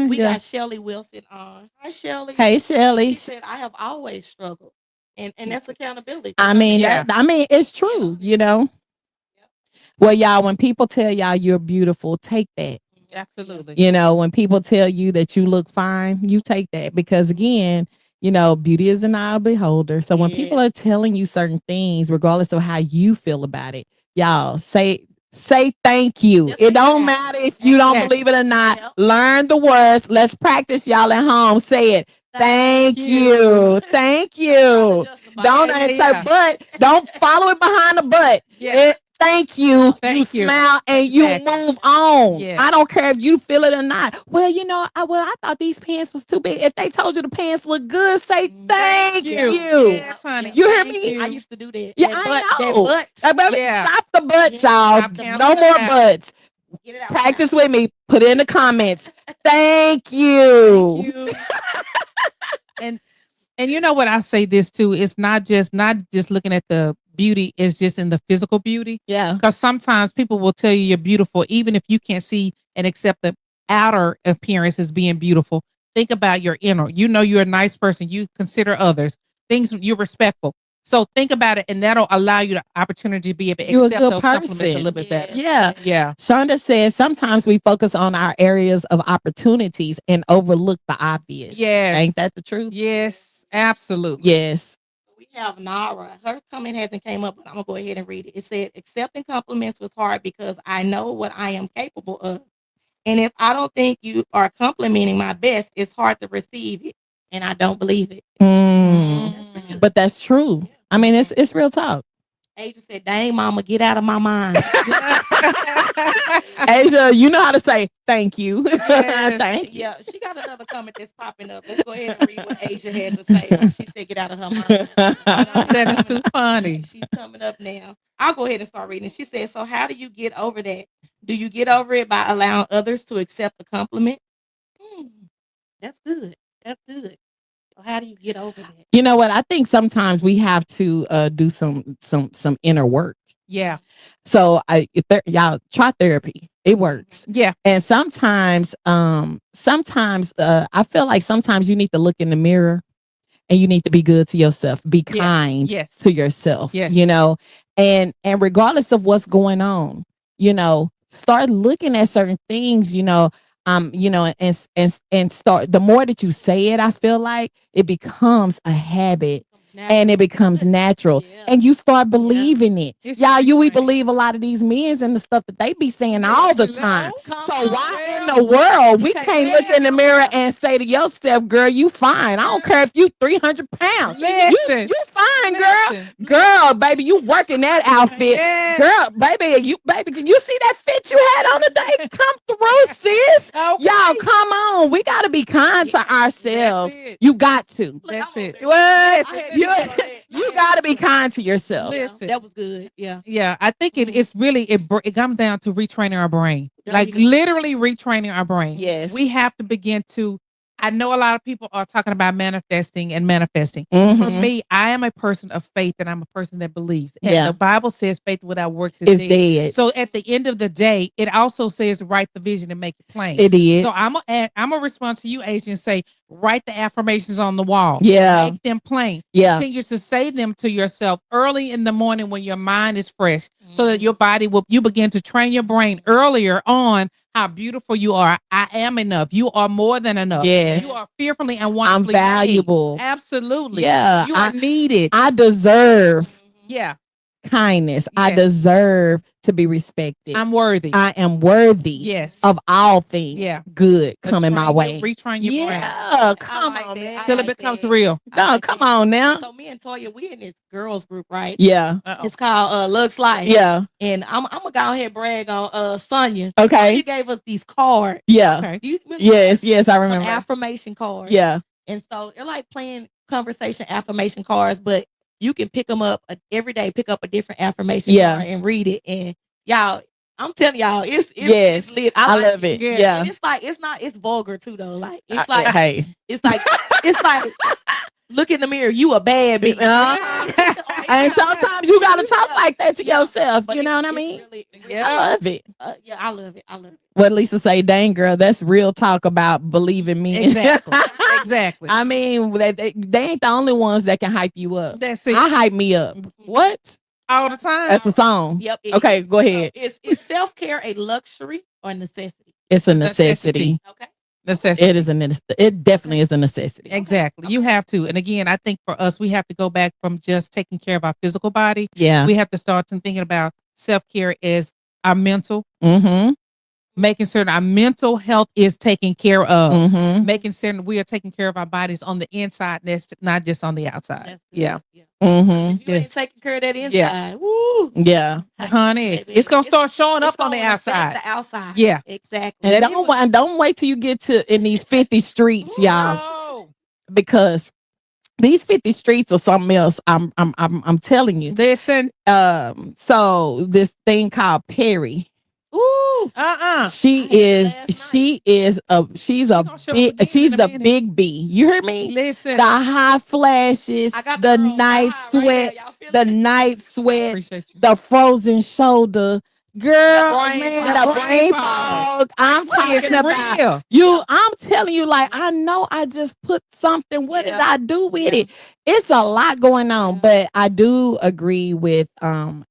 We Yeah. got Shelly Wilson on. Hi, Shelly. Hey, Shelly. She said, I have always struggled. And that's accountability. I mean, Yeah. it's true, you know. Well, y'all, when people tell y'all you're beautiful, take that. Absolutely. You know, when people tell you that you look fine, you take that because again, you know, beauty is an eye of the beholder. So when people are telling you certain things, regardless of how you feel about it, y'all say thank you. That's It don't exactly. matter if you don't Exactly. believe it or not. Yep. Learn the words. Let's practice, y'all at home. Say it. Thank you. Thank you. Don't Yeah. but don't follow it behind the butt. Yeah. Thank you. Thank you. Smile and you Exactly. move on. Yes. I don't care if you feel it or not. Well, you know, I thought these pants was too big. If they told you the pants look good, say thank you. Yes, honey. You hear Thank me? you. I used to do that. Yeah, That I butt, know. That butt. Baby, Yeah. stop the butt, y'all. Stop No canceling more out. butts. Get it out. Practice with me. Put it in the comments. Thank you. Thank you. And you know what, I say this too, it's not just looking at the beauty, it's just in the physical beauty. Yeah. Because sometimes people will tell you you're beautiful, even if you can't see and accept the outer appearance as being beautiful. Think about your inner. You know you're a nice person. You consider others. Things you're respectful. So think about it, and that'll allow you the opportunity to be able to You're a accept good those compliments a person. little bit better. Yeah. Yeah. Shonda says sometimes we focus on our areas of opportunities and overlook the obvious. Yes. Ain't that the truth? Yes. Absolutely. Yes. We have Nara. Her comment hasn't came up, but I'm gonna go ahead and read it. It said, accepting compliments was hard because I know what I am capable of. And if I don't think you are complimenting my best, it's hard to receive it. And I don't believe it. But that's true. I mean, it's real talk. Asia said, dang, mama, get out of my mind. Asia, you know how to say thank you. Thank you. Yeah, she got another comment that's popping up. Let's go ahead and read what Asia had to say when she said get out of her mind. That is too funny. She's coming up now. I'll go ahead and start reading. She said, so how do you get over that? Do you get over it by allowing others to accept the compliment? That's good. That's good. So how do you get over that? You know what? I think sometimes we have to do some inner work. Yeah. So y'all try therapy. It works. Yeah. And sometimes I feel like sometimes you need to look in the mirror and you need to be good to yourself. Be kind to yourself. Yes. You know, and regardless of what's going on, you know, start looking at certain things, you know, and start, the more that you say it, I feel like it becomes a habit. And it becomes natural, and you start believing it. Y'all, we believe a lot of these men and the stuff that they be saying all the time. So why in the world we can't look in the mirror and say to yourself, "Girl, you fine. I don't care if you 300 pounds. Listen. You fine, girl. Girl, baby, you working that outfit, girl, baby. Can you see that fit you had on today? Come through, sis. Y'all, come on. We got to be kind to ourselves. You got to. That's it. What? You gotta be kind to yourself. Listen. That was good. Yeah. Yeah, I think it's really it comes down to retraining our brain, There like you go. literally retraining our brain. Yes. We have to begin to. I know a lot of people are talking about manifesting and manifesting. For Mhm. me, I am a person of faith and I'm a person that believes. And Yeah. the Bible says faith without works is It's dead. dead. So at the end of the day, it also says write the vision and make it plain. It is. So I'm a respond to you, Adrian, and say write the affirmations on the wall. Yeah. Make them plain. Yeah. Continue to say them to yourself early in the morning when your mind is fresh, so that your body will you begin to train your brain earlier on how beautiful you are. I am enough. You are more than enough. Yes. You are fearfully and I'm wonderfully made. valuable. Absolutely. Yeah. You are needed. I deserve Yeah. kindness. I Yes. deserve to be respected. I'm worthy. I am worthy Yes. of all things Yeah. good But coming my train way. retrain your brain Yeah, come like on, that. man. I till it like becomes that. real. I No, like come that. on now. So me and Toya, we in this girls group, right? Yeah, Uh-oh. It's called Lux Life. yeah, And I'm gonna go ahead and brag on Sonia. okay, Sonia gave us these cards. yeah, Okay. You remember yes, yes, I some remember. affirmation cards. Yeah, And so they're like playing conversation affirmation cards, but you can pick them up every day, pick up a different affirmation Yeah. card and read it. And y'all, I'm telling y'all, it's yes, lit. I like love it. Yeah. Yeah, And it's like it's vulgar too though. Like it's like hey, it's like look in the mirror, you a bad bitch. and sometimes you gotta talk like that to Yeah. yourself. But You know what I it's mean? really- I love it. yeah, I love it. I love it. What Lisa say, dang girl, that's real talk about believing me. Exactly. Exactly. I mean, they ain't the only ones that can hype you up. That's it. I hype me up. What? All the time. That's a song. Yep. it Okay, is. go ahead. So is self care a luxury or necessity? It's a Necessity. necessity. Okay. Necessity. It is it definitely is a necessity. Exactly. You have to. And again, I think for us, we have to go back from just taking care of our physical body. Yeah. We have to start thinking about self-care as our mental, Mm-hmm. making certain our mental health is taken care of, Mm-hmm. making certain we are taking care of our bodies on the inside, that's not just on the outside. That's good. Yeah. Mm-hmm. If you ain't Yes. taking care of that inside, Yeah. woo. Yeah. Honey, Baby, it's going to start showing up it's on the gonna affect outside. The outside. Yeah. Exactly. And That don't wait till you get to in these 50 streets, y'all, No. because these 50 streets are something else. I'm telling you. Listen. So this thing called Perry. Ooh. She I had it last she's gonna show up again she's in a the minute. big B. You hear me? Listen. The high flashes, I got the girl night vibe right sweat, there. Y'all feel the it? night sweat, Appreciate you. the frozen shoulder. Girl, brain man, fog. the brain fog. I'm It's talking about real. you. I'm telling you, like, I know I just put something. What did Yeah. I do with Yeah. it? It's a lot going on, Yeah. but I do agree with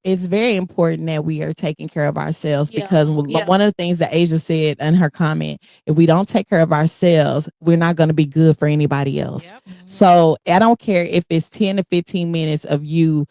it's very important that we are taking care of ourselves Yeah. because Yeah. one of the things that Asia said in her comment, if we don't take care of ourselves, we're not going to be good for anybody else. Yep. So I don't care if it's 10 to 15 minutes of you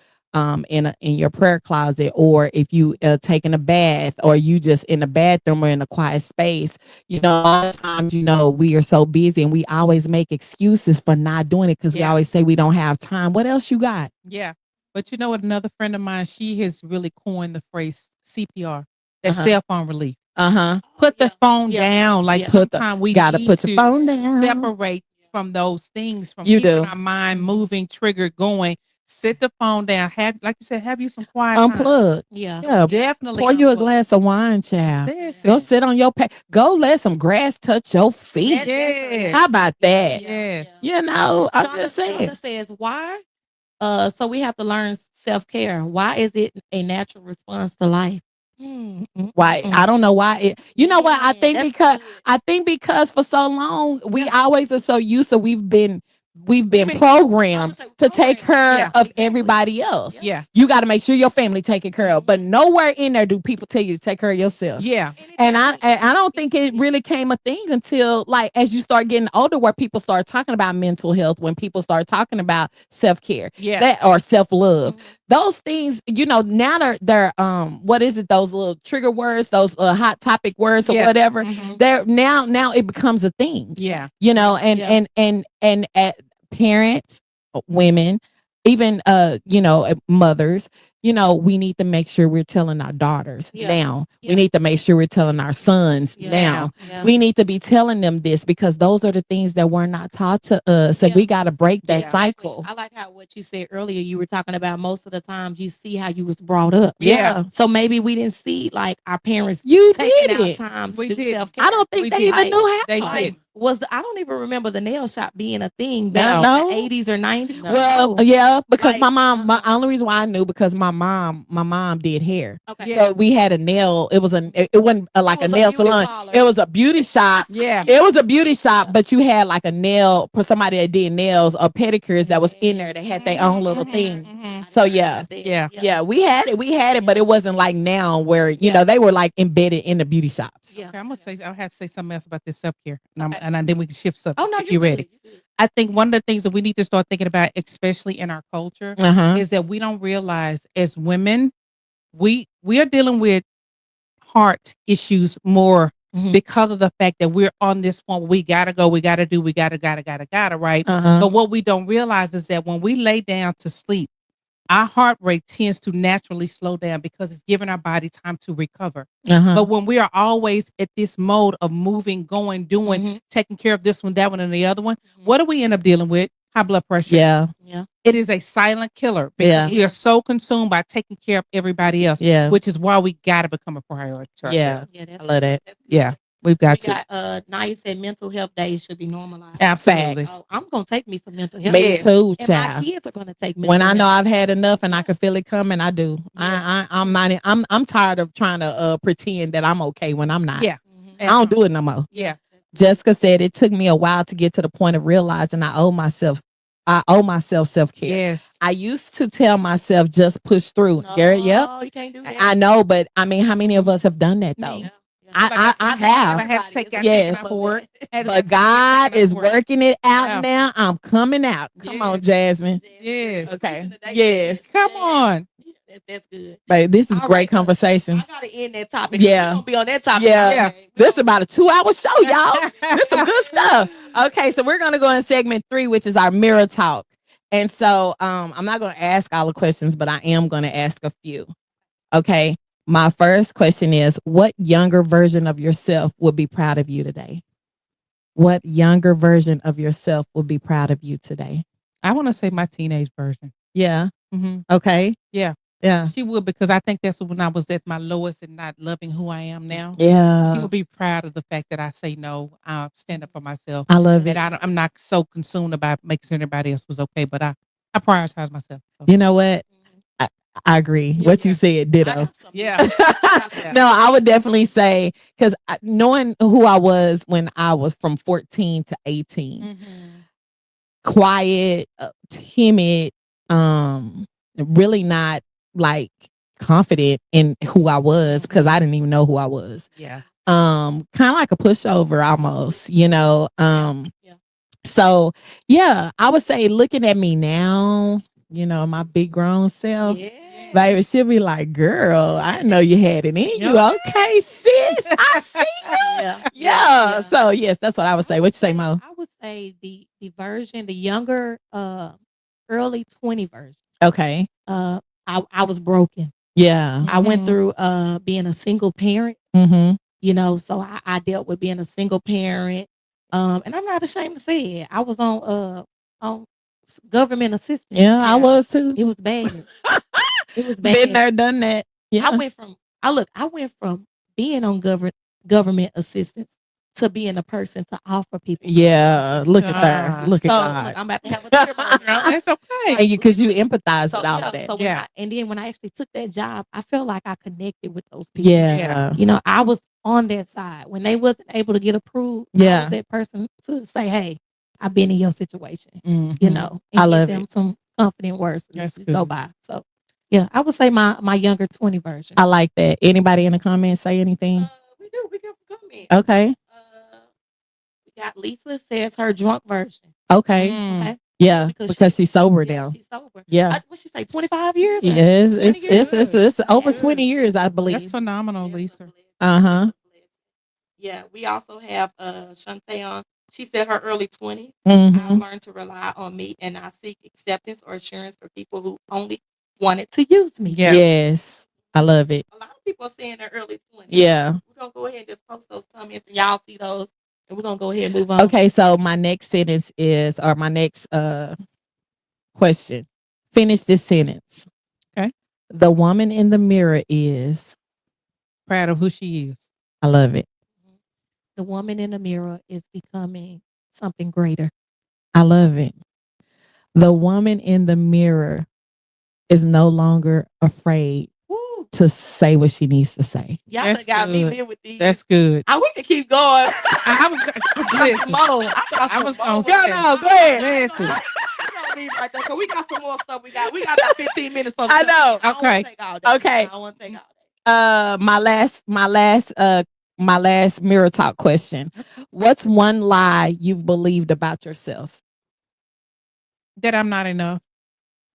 in your prayer closet, or if you taking a bath, or you just in the bathroom or in a quiet space. You know, a lot of times, you know, we are so busy and we always make excuses for not doing it because we Yeah. always say we don't have time. What else you got? Yeah. But you know what? Another friend of mine, she has really coined the phrase CPR, that Uh-huh. cell phone relief. Uh-huh. Put the Yeah. phone Yeah. down. Like Yeah. sometimes we Gotta need put the to phone down. separate from those things, from You keeping do. our mind moving, triggered, going. Sit the phone down. Have, like you said, have you some quiet time. Unplug. Yeah. Yeah. Definitely. Pour you a unplug. glass of wine, child. Listen. Go sit on your go let some grass touch your feet. Yes. How about that? Yes. You know, I'm Shonda- just saying. Shonda says why? So we have to learn self care. Why is it a natural response to life? Why? I don't know why. You know what? I Man, think that's because good. I think because for so long we Yeah. always are so used to we've been been programmed to take care Yeah. of Exactly. everybody else. Yeah. You got to make sure your family taken care of, but nowhere in there do people tell you to take care of yourself. Yeah. And I don't think it really came a thing until like as you start getting older, where people start talking about mental health, when people start talking about self-care, Yeah. that or self-love. Those things, you know, now they're what is it? Those little trigger words, those hot topic words or Yeah. whatever. Mhm. They're now it becomes a thing. Yeah. You know, and Yeah. and at parents, women, even you know, mothers, we need to make sure we're telling our daughters now. Yeah. We need to make sure we're telling our sons now. Yeah. We need to be telling them this because those are the things that were not taught to us. And we got to break that cycle. I like how what you said earlier. You were talking about most of the times you see how you was brought up. Yeah. So maybe we didn't see like our parents You taking did out it. time to We do did. self care. I don't think they even knew how. They Like, did. I don't even remember the nail shop being a thing No. back in the 80s or 90s. No. Well, yeah, because Like, my mom, my only reason why I knew because my mom did hair. Okay. Yeah. So we had a nail. It wasn't like was a a nail beauty salon. parlor. It was a beauty shop. Yeah. It was a beauty shop, but you had like a nail for somebody that did nails or pedicures that was in there. They had their own little thing. Mhm. So yeah. Yeah. We had it, but it wasn't like now where they were like embedded in the beauty shops. Yeah. Okay, I'm gonna say I had to say something else about this self care, Okay. and then we can shift subject. Oh no, if you're ready. Good. I think one of the things that we need to start thinking about, especially in our culture, Uh-huh. is that we don't realize as women, we are dealing with heart issues more Mhm. because of the fact that we're on this point. We gotta go, we gotta do, we gotta, right? Uh-huh. But what we don't realize is that when we lay down to sleep, our heart rate tends to naturally slow down because it's giving our body time to recover. Uh-huh. But when we are always at this mode of moving, going, doing, Mhm. taking care of this one, that one, and the other one, what do we end up dealing with? High blood pressure. Yeah. Yeah. It is a silent killer because Yeah. we are so consumed by taking care of everybody else, Yeah. which is why we got to become a priority to Yeah. ourselves. Yeah, that's I love that. that's Yeah, good. we've We got to. got Naya said mental health days should be normalized. Absolutely. Facts. Oh, I'm gonna take me some mental health. Me days. too, And my child. kids are gonna take mental When I know health. I've had enough and I can feel it coming, I do. Yes. I'm not. I'm tired of trying to pretend that I'm okay when I'm not. Yeah. Mhm. I don't do it no more. Yeah. Jessica said it took me a while to get to the point of realizing I owe myself self-care. Yes. I used to tell myself just push through. Garrett, yep. No, you can't do that. I know, but I mean, how many of us have done that though? Me. I I have. had to take Yes. for it. But God is working it out Yeah. now. I'm coming out. Come on, Jasmine. Yes. Okay. Yes. Come on. That's good. But this is All great right, so conversation. I gotta end that topic. Yeah. We're gonna be on that topic. Yeah. all Yeah. day. This is about a 2-hour show, y'all. This is some good stuff. Okay, so we're gonna go in segment 3, which is our mirror talk. And so I'm not gonna ask all the questions, but I am gonna ask a few. Okay. My first question is, what younger version of yourself would be proud of you today? What younger version of yourself would be proud of you today? I want to say my teenage version. Yeah. Mm-hmm. Okay. Yeah. Yeah. She would, because I think that's when I was at my lowest and not loving who I am now. Yeah. She would be proud of the fact that I say no. I stand up for myself. I love it. And I'm not so consumed about making sure everybody else was okay, but I prioritize myself. So. You know what? I agree. What you said, ditto. Yeah. No, I would definitely say, because knowing who I was when I was from 14 to 18, quiet, timid, really not like confident in who I was because I didn't even know who I was. Yeah. Kind of like a pushover almost, So yeah, I would say looking at me now, my big grown self. Yeah. Baby, she'll be like, girl, I know you had it in you. Okay, sis. I see you. Yeah. So yes, that's what I would say. What you say, Mo? I would say the version, the younger, early 20 version. Okay. I was broken. Yeah. I went through being a single parent. Mm-hmm. So I dealt with being a single parent. And I'm not ashamed to say it. I was on government assistance. Yeah, I was too. It was bad. It was bad. Been there, done that. Yeah. I went from being on government assistance to being a person to offer people. Yeah. Look at her. Look at So God. look, I'm about to have a tear moment. That's okay. And because you empathize So, with all of that. so and then when I actually took that job, I felt like I connected with those people. Yeah. I was on that side when they wasn't able to get approved. I Yeah. was that person to say, "Hey, I've been in your situation." Mhm. And I love give them it. some confident words That's to good. go by. So yeah, I would say my younger 20 version. I like that. Anybody in the comments say anything? We got some comments. Okay. We got Lisa says her drunk version. Okay. Okay. Yeah. Because she's sober Yeah, now. she's sober. Yeah. What she say? 25 years? Yes, 20 years? it's over Yeah. 20 years, I That's believe. phenomenal, Lisa. Uh-huh. Yeah, we also have Shantae on. She said her early 20s. Mhm. I've learned to rely on me and I seek acceptance or assurance for people who only wanted to use me. Yeah. Yes. I love it. A lot of people are saying their early 20s. Yeah. We're going to go ahead and just post those comments and y'all see those. And we're going to go ahead and move on. Okay, so my next sentence is, or my next question. Finish this sentence. Okay. The woman in the mirror is. Proud of who she is. I love it. The woman in the mirror is becoming something greater. I love it. The woman in the mirror is no longer afraid Woo. to say what she needs to say. Y'all That's done got me good. lit with these. That's good. We can keep going. I was listen. Mo, I was gonna say. say. No, go ahead. Listen. Right there, 'cause we got some more stuff. We got about 15 minutes for the I show. know. I don't wanna Okay. take all day. Okay. I don't want to take all day. My last mirror talk question. What's one lie you've believed about yourself? That I'm not enough.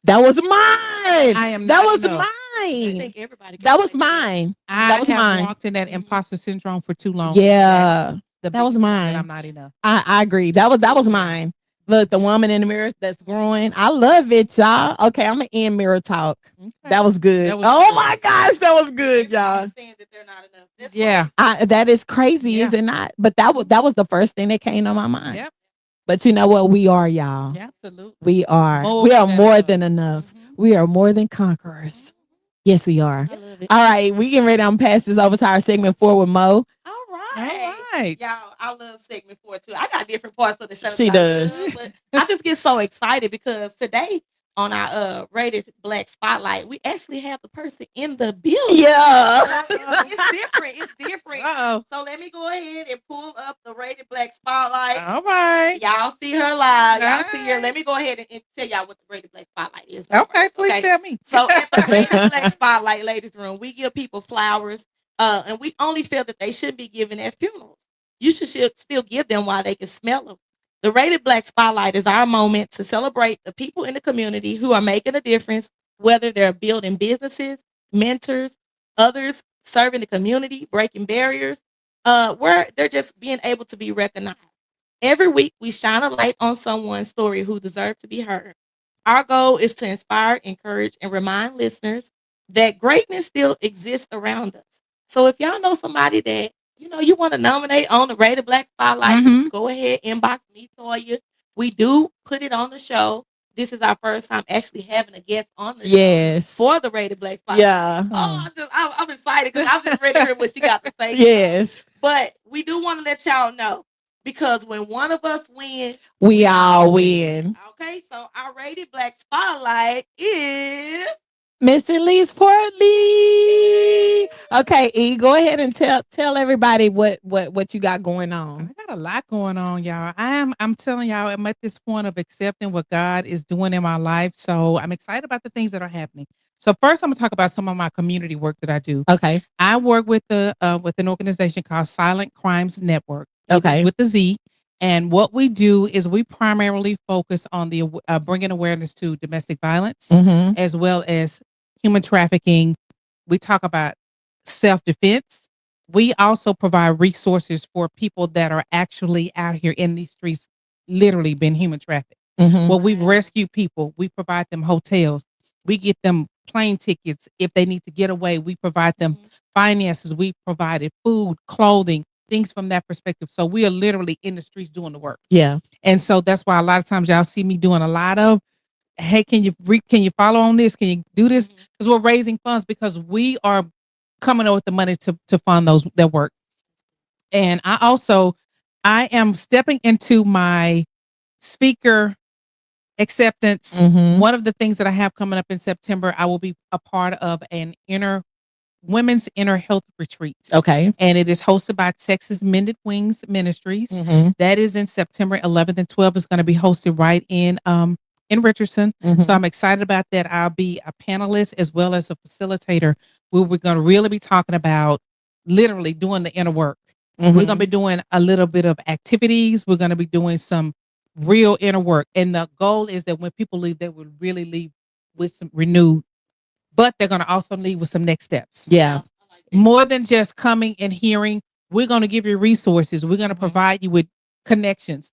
That was mine. I am That not was enough. I mine. think everybody. Can That was relate to that. mine. I That was have mine. walked in that Mhm. imposter syndrome for too long. Yeah. The That was biggest one, mine. that I'm not enough. I agree. That was mine. Look, the woman in the mirror that's growing. I love it, y'all. Okay, I'm gonna end mirror talk. Okay. That was good. That was oh good. my gosh, that was good, y'all. Everybody's saying that they're not enough. That's Yeah. That is crazy, Yeah. is it not? But that was the first thing that came to my mind. Yep. But you know what? We are, y'all. Yeah, absolutely. We are. More we are than more enough. than enough. Mhm. We are more than conquerors. Yes, we are. I love it. All right, we getting ready to pass this over to our segment 4 with Mo. All All right. right. Y'all, I love segment 4 too. I got different parts of the show. She that I does. love, but I just get so excited because today on our rated Black Spotlight, we actually have the person in the building. Yeah. It's different. It's different. Uh-oh. So let me go ahead and pull up the rated Black Spotlight. All right. Y'all see her live. Y'all see her. Let me go ahead and tell y'all what the rated Black Spotlight is. Okay, first, please tell me. So at the rated Black Spotlight, ladies' room, we give people flowers, and we only feel that they shouldn't be given at funerals. You should still give them while they can smell them. The rated Black Spotlight is our moment to celebrate the people in the community who are making a difference, whether they're building businesses, mentors, others serving the community, breaking barriers, where they're just being able to be recognized. Every week, we shine a light on someone's story who deserves to be heard. Our goal is to inspire, encourage, and remind listeners that greatness still exists around us. So if y'all know somebody that you want to nominate on the Rated Black Spotlight, Mhm. go ahead, inbox me, Toya. We do put it on the show. This is our first time actually having a guest on the show Yes. for the Rated Black Spotlight. Yeah. Oh, I'm excited because I'm just ready to hear what she got to say. Yes. But we do want to let y'all know because when one of us wins, We all win. Okay, so our Rated Black Spotlight is Miss Elise Portley. Okay, E, go ahead and tell everybody what you got going on. I got a lot going on, y'all. I'm telling y'all, I'm at this point of accepting what God is doing in my life. So I'm excited about the things that are happening. So first, I'm gonna talk about some of my community work that I do. Okay. I work with with an organization called Silent Crimes Network. It is Okay. with the Z. And what we do is we primarily focus on the bringing awareness to domestic violence, Mm-hmm. as well as human trafficking. We talk about self-defense. We also provide resources for people that are actually out here in these streets, literally been human trafficked. Mm-hmm. Well, we've rescued people. We provide them hotels. We get them plane tickets if they need to get away. We provide them finances. We provided food, clothing, things from that perspective. So we are literally in the streets doing the work. Yeah. And so that's why a lot of times y'all see me doing a lot of, hey, can you follow on this? Can you do this? Because we're raising funds because we are coming up with the money to fund that work. And I am stepping into my speaker acceptance. Mhm. One of the things that I have coming up in September, I will be a part of an women's inner health retreat. Okay. And it is hosted by Texas Mended Wings Ministries. Mhm. That is in September 11th and 12th. It's going to be hosted right in Richardson. Mhm. So I'm excited about that. I'll be a panelist as well as a facilitator where we're going to really be talking about literally doing the inner work. We're going to be doing a little bit of activities. We're going to be doing some real inner work. And the goal is that when people leave, they will really leave with some renewed, but they're going to also leave with some next steps. Yeah. More than just coming and hearing, we're going to give you resources. We're going to provide you with connections.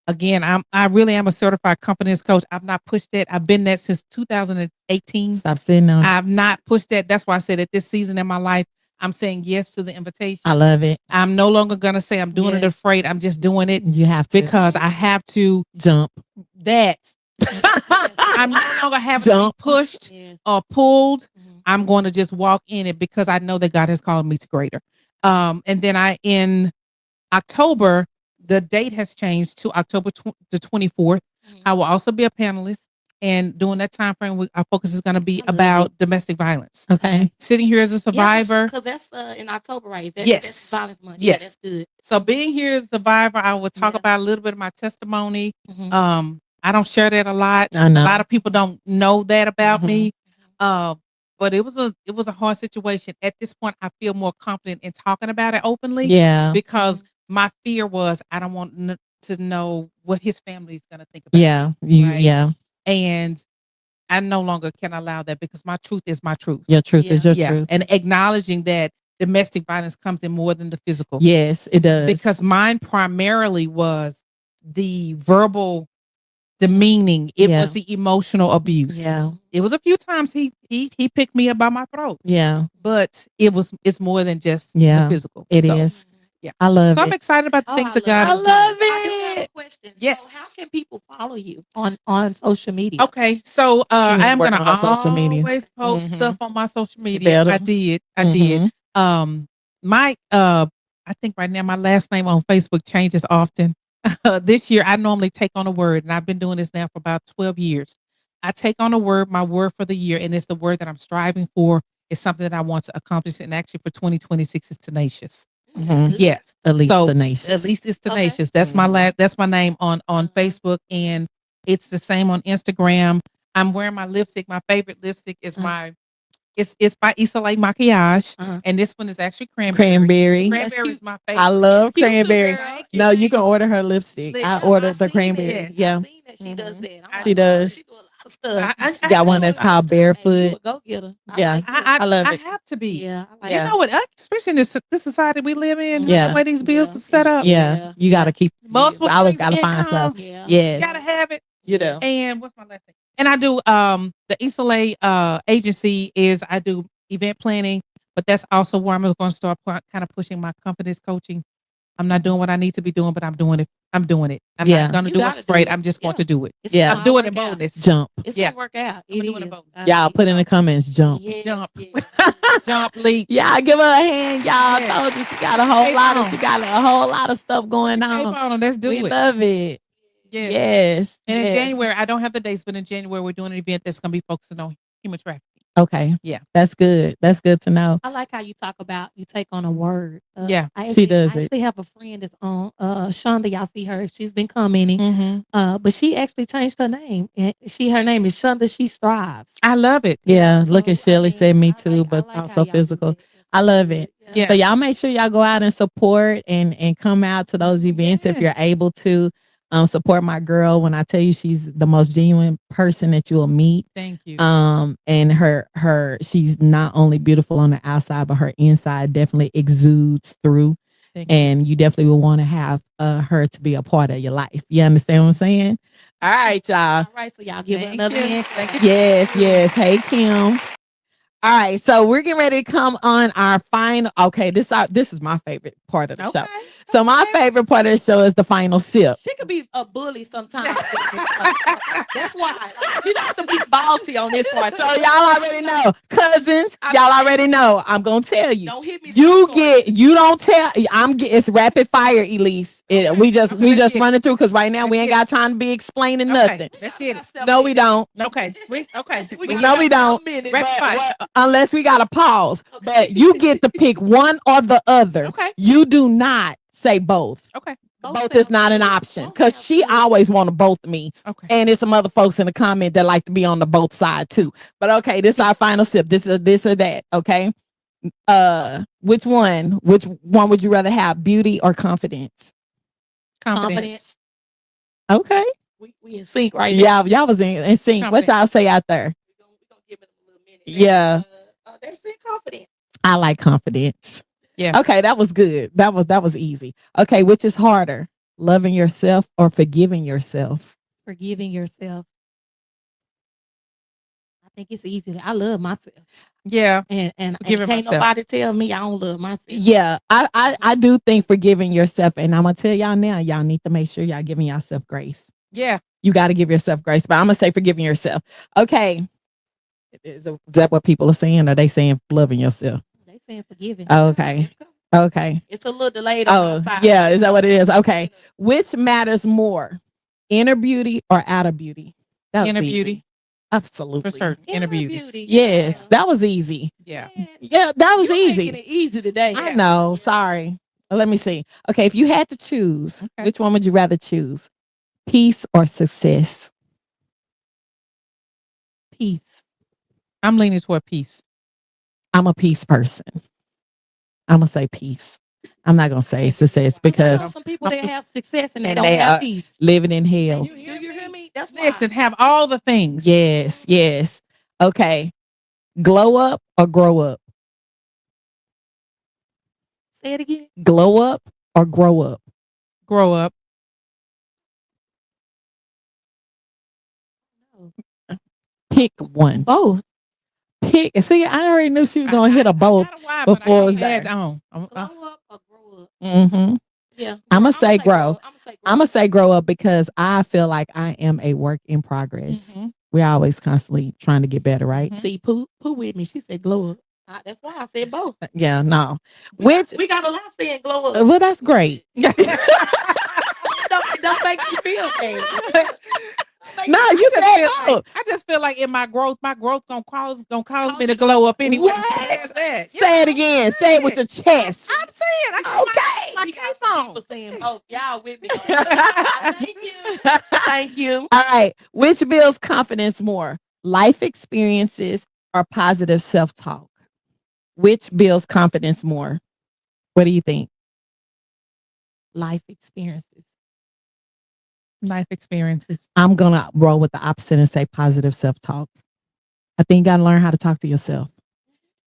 Again, I really am a certified confidence coach. I've not pushed that. I've been that since 2018. Stop sitting on. I've not pushed that. That's why I said at this season in my life, I'm saying yes to the invitation. I love it. I'm no longer gonna say I'm doing it afraid. I'm just doing it You have to because I have to jump. that. I'm no longer having to be pushed or pulled. I'm going to just walk in it because I know that God has called me to greater. And then in October, the date has changed to October the 24th. I will also be a panelist. And during that time frame, our focus is going to be about domestic violence. Okay. Sitting here as a survivor. Because that's in October, right? Yes. That's Violence Month. Yes. Yeah, that's good. So being here as a survivor, I will talk about a little bit of my testimony. I don't share that a lot. I know. A lot of people don't know that about me. But it was a hard situation. At this point, I feel more confident in talking about it openly. Yeah. Because my fear was I don't want to know what his family is going to think about. Yeah. Right? And I no longer can allow that because my truth is my truth. Your truth is your truth. And acknowledging that domestic violence comes in more than the physical. Yes, it does. Because mine primarily was the verbal demeaning. It was the emotional abuse. Yeah. It was a few times he picked me up by my throat. Yeah. But it's more than just the physical. It is. Yeah. I love it. I'm excited about the things that God I is love doing. I do have a question. Yes. So how can people follow you on social media? Okay, so I am working gonna on her social media. always post stuff on my social media. I did. My I think right now my last name on Facebook changes often. This year I normally take on a word, and I've been doing this now for about 12 years. I take on a word, my word for the year, and it's the word that I'm striving for. It's something that I want to accomplish, and actually for 2026 is tenacious. Yes, At least so tenacious. at least it's tenacious. That's my that's my name on Facebook, and it's the same on Instagram. I'm wearing my lipstick. My favorite lipstick is it's by Isola Maquillage, and this one is actually cranberry. Cranberry is my favorite. I love cranberry. No, You can order her lipstick. I ordered the cranberry. Yes, Yeah. I've seen that she does that. She does. She do a lot of stuff. She got one that's called Barefoot. Go get her. Yeah. I love I it. have to be. Yeah. I like You know what? Especially in this society we live in, Yeah. the way these bills are set up. Yeah. You got to keep. Multiple I always streams got to of find stuff. income. Yeah. Yes. Gotta have it. You know. And what's my last thing? And I do the Isola agency is I do event planning, but that's also where I'm going to start kind of pushing my confidence coaching. I'm not doing what I need to be doing, but I'm doing it. I'm doing it. I'm Yeah. not going to You do it gotta do straight. it. I'm just going Yeah. to do it. It's Yeah. I'm doing it in gonna work out. boldness. Jump. It's Yeah. gonna work out. I'm It doing it is. both. Y'all put in the comments, jump. Yeah, Jump. yeah. Jump, leap. Yeah, give her a hand, y'all. Yeah. Told you she got a whole Keep lot of on. she got a whole lot of stuff going Keep on. on. Let's do We it. love it. Yes. Yes. And in yes. January, I don't have the dates, but in January, we're doing an event that's going to be focusing on human trafficking. Okay. Yeah. That's good. That's good to know. I like how you talk about you take on a word. Yeah, she does I it. actually have a friend that's on Shonda. Y'all see her. She's been commenting. Mm-hmm. But she actually changed her name. And her name is Shonda. She strives. I love it. Yeah. Look at So, Shelly said me too, I but like how also y'all do physical. that. I love it. Yeah. So y'all make sure y'all go out and support and come out to those events if you're Yes. able to. Support my girl. When I tell you she's the most genuine person that you will meet. Thank you. And she's not only beautiful on the outside, but her inside definitely exudes through. Thank you. And you definitely will want to have her to be a part of your life. You understand what I'm saying? All right, y'all. All right, so y'all give her Thank another you. hand. Thank you. Yes. Hey, Kim. All right, so we're getting ready to come on our final. Okay, this is my favorite part of the show. So my favorite part of the show is the final sip. She could be a bully sometimes. That's why. Like, she don't have to be bossy on this part. So y'all already know, cousins. Y'all already know. I'm gonna tell you. Don't hit me. You don't tell. It's rapid fire, Elise. We just running through because right now we ain't got time to be explaining nothing. Let's get it. No, we don't. Okay. No, we don't. Unless we got to pause. But you get to pick one or the other. Okay. You do not say both. Okay. Both is not an option because she always want to both me. Okay. And it's some other folks in the comment that like to be on the both side too. But okay, this is our final sip. This is this or that. Okay. Which one would you rather have, beauty or confidence? Confidence. Okay. We in sync right now. Yeah, y'all was in sync. What y'all say out there? We're gonna give it a little minute. Yeah. They're saying confident. I like confidence. Yeah. Okay, that was good. That was easy. Okay, which is harder? Loving yourself or forgiving yourself? Forgiving yourself. I think it's easy. I love myself. Yeah. And Forgiving can't myself. nobody tell me I don't love myself. Yeah, I do think forgiving yourself, and I'm gonna tell y'all now, y'all need to make sure y'all giving yourself grace. Yeah. You got to give yourself grace, but I'm gonna say forgiving yourself. Okay, is that what people are saying? Or are they saying loving yourself? They saying forgiving. Okay, okay. It's a little delayed on Oh, my side. yeah, is that what it is? Okay, which matters more, inner beauty or outer beauty? That was Inner easy. beauty. Absolutely. For certain. Inner beauty. Yes, that was easy. Yeah. Yeah, that was You're easy. making it easy today. I know. Sorry. Let me see. Okay, if you had to choose, Okay. which one would you rather choose? Peace or success? Peace. I'm leaning toward peace. I'm a peace person. I'm gonna say peace. I'm not gonna say success I know because some people that have success and they and don't they have are peace. living in hell. Do you hear me? That's why. Listen, have all the things. Yes, yes. Okay. Glow up or grow up? Say it again. Glow up or grow up? Grow up. Pick one. Both. Pick. See, I already knew she was gonna hit a both. I got a why, before but I it was can't add there. on. Glow up or grow up. Mm-hmm. Yeah. I'ma say grow. I'm gonna say grow up because I feel like I am a work in progress. Mhm. We're always constantly trying to get better, right? See, Pooh with me. She said glow up. That's why I said both. Yeah, no. We got a lot saying glow up. Well, that's great. Don't make me feel bad. No, you said both. I just feel like in my growth gonna cause me to glow up anyway. What? That. Say it again. Say it with your chest. I'm saying, I We got case some on. people saying both. Y'all with me. Thank you. Thank you. All right. Which builds confidence more? Life experiences or positive self-talk? Which builds confidence more? What do you think? Life experiences. Life experiences. I'm gonna roll with the opposite and say positive self-talk. I think you gotta learn how to talk to yourself.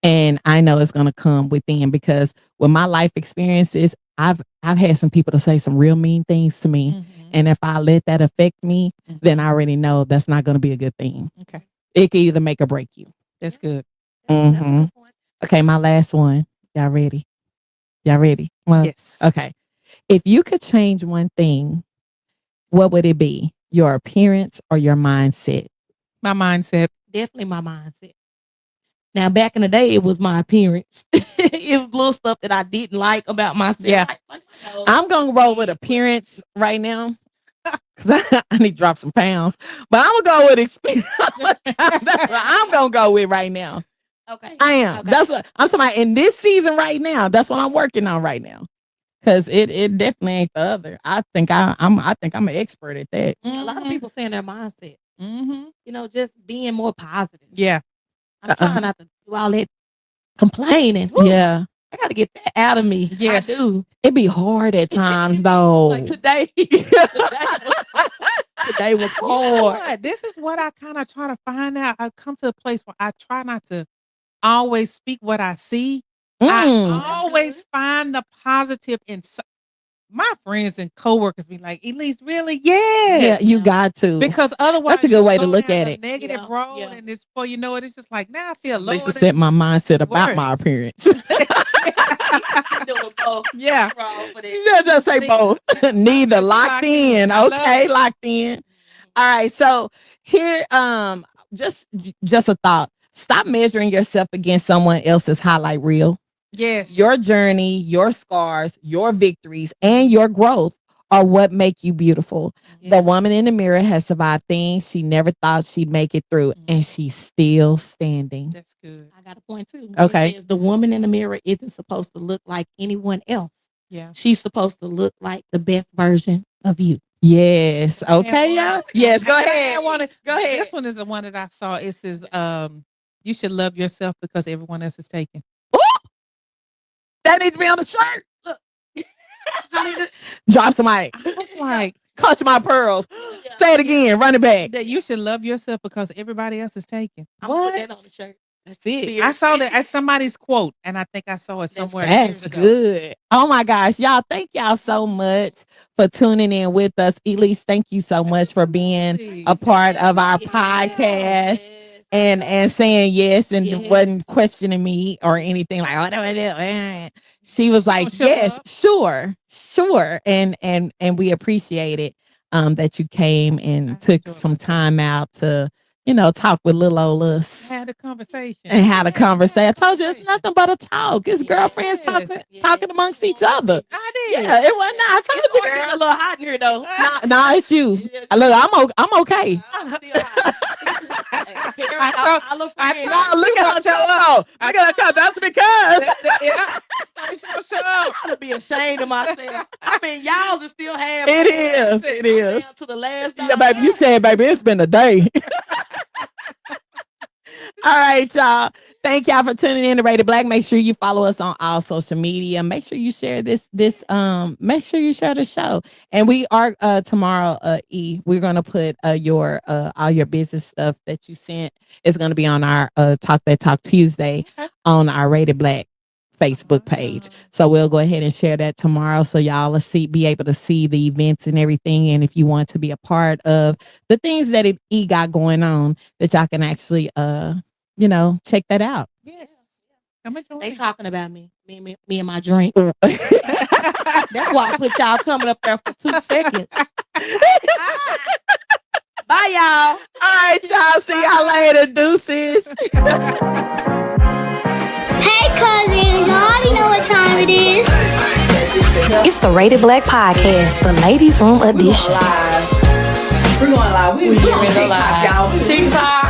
And I know it's gonna come within because with my life experiences, I've had some people to say some real mean things to me. And if I let that affect me, then I already know that's not gonna be a good thing. Okay. It can either make or break you. That's good. That's a good point. Okay, my last one. Y'all ready? Y'all ready? Well, Yes. okay. If you could change one thing, what would it be? Your appearance or your mindset? My mindset. Definitely my mindset. Now, back in the day, it was my appearance. It was little stuff that I didn't like about myself. Yeah. Like my nose. I'm gonna roll with appearance right now because I need to drop some pounds. But I'm gonna go with experience. That's what I'm gonna go with right now. Okay. I am. Okay. That's what I'm talking about in this season right now. That's what I'm working on right now. Cause it definitely ain't the other. I think I'm an expert at that. A lot of people saying their mindset. Mm-hmm. You know, just being more positive. Yeah. I'm trying not to do all that complaining. Woo, Yeah. I got to get that out of me. Yes. I do. It be hard at times though. Like today. Today was You know hard. what? This is what I kind of try to find out. I come to a place where I try not to always speak what I see. I Mm. always find the positive in my friends and coworkers be like, Elise, really? Yeah, Yes. you got to. Because otherwise, That's a good you way to go look down at a it. negative Yeah, road, yeah. and it's before you know it, it's just like now I feel At least lower. to set my mindset about worse. my appearance. Yeah. Yeah, just say both. Neither locked locked in. in. I love Okay, it. locked in. All right. So here, just a thought. Stop measuring yourself against someone else's highlight reel. Yes. Your journey, your scars, your victories, and your growth are what make you beautiful. The woman in the mirror has survived things she never thought she'd make it through, and she's still standing. That's good. I got a point too. Okay. It says the woman in the mirror isn't supposed to look like anyone else. Yeah. She's supposed to look like the best version of you. Yes. Okay, Yeah. y'all. Yes, go I ahead. wanna- Go ahead. This one is the one that I saw. It says, you should love yourself because everyone else is taken. That needs to be on the shirt. Look. How did it? Drop some mic. I was like, Clutch my pearls. Yeah. Say it again. Run it back. that you should love yourself because everybody else is taken. I'm gonna put that on the shirt. That's it. I saw that as somebody's quote, and I think I saw it somewhere. years That's ago. good. Oh my gosh, y'all! Thank y'all so much for tuning in with us. Elise, thank you so much for being a part of our podcast and saying yes and wasn't questioning me or anything like what do I do? She was like, yes, sure, and we appreciate it that you came and took some time out to talk with little old us. Had a conversation. And had a conversation. I told you it's nothing but a talk. It's girlfriends talking amongst each other. I did. Yeah, it wasn't. I told you, It's girl. a little hot in here though. Nah, it's you. Look, I'm okay. I'm still hot. Look at her show up. Look at her come. That's because I'm gonna be ashamed of myself. I mean, y'all is still half. it is. Down to the last. Yeah, baby. You said, baby, it's been a day. All right, y'all. Thank y'all for tuning in to Rated Black. Make sure you follow us on all social media. Make sure you share make sure you share the show. And we are tomorrow, we're gonna put your all your business stuff that you sent is gonna be on our Talk That Talk Tuesday on our Rated Black Facebook page. So we'll go ahead and share that tomorrow so y'all will be able to see the events and everything. And if you want to be a part of the things that E got going on, that y'all can actually check that out. Yes. Come and join They me. talking about me and my drink. That's why I put y'all coming up there for 2 seconds. Bye, y'all. All right, y'all. See y'all later. Deuces. Hey, cousins, y'all already know what time it is. It's the Rated Black Podcast, the ladies' room edition. We're going live. We're on TikTok, y'all. TikTok.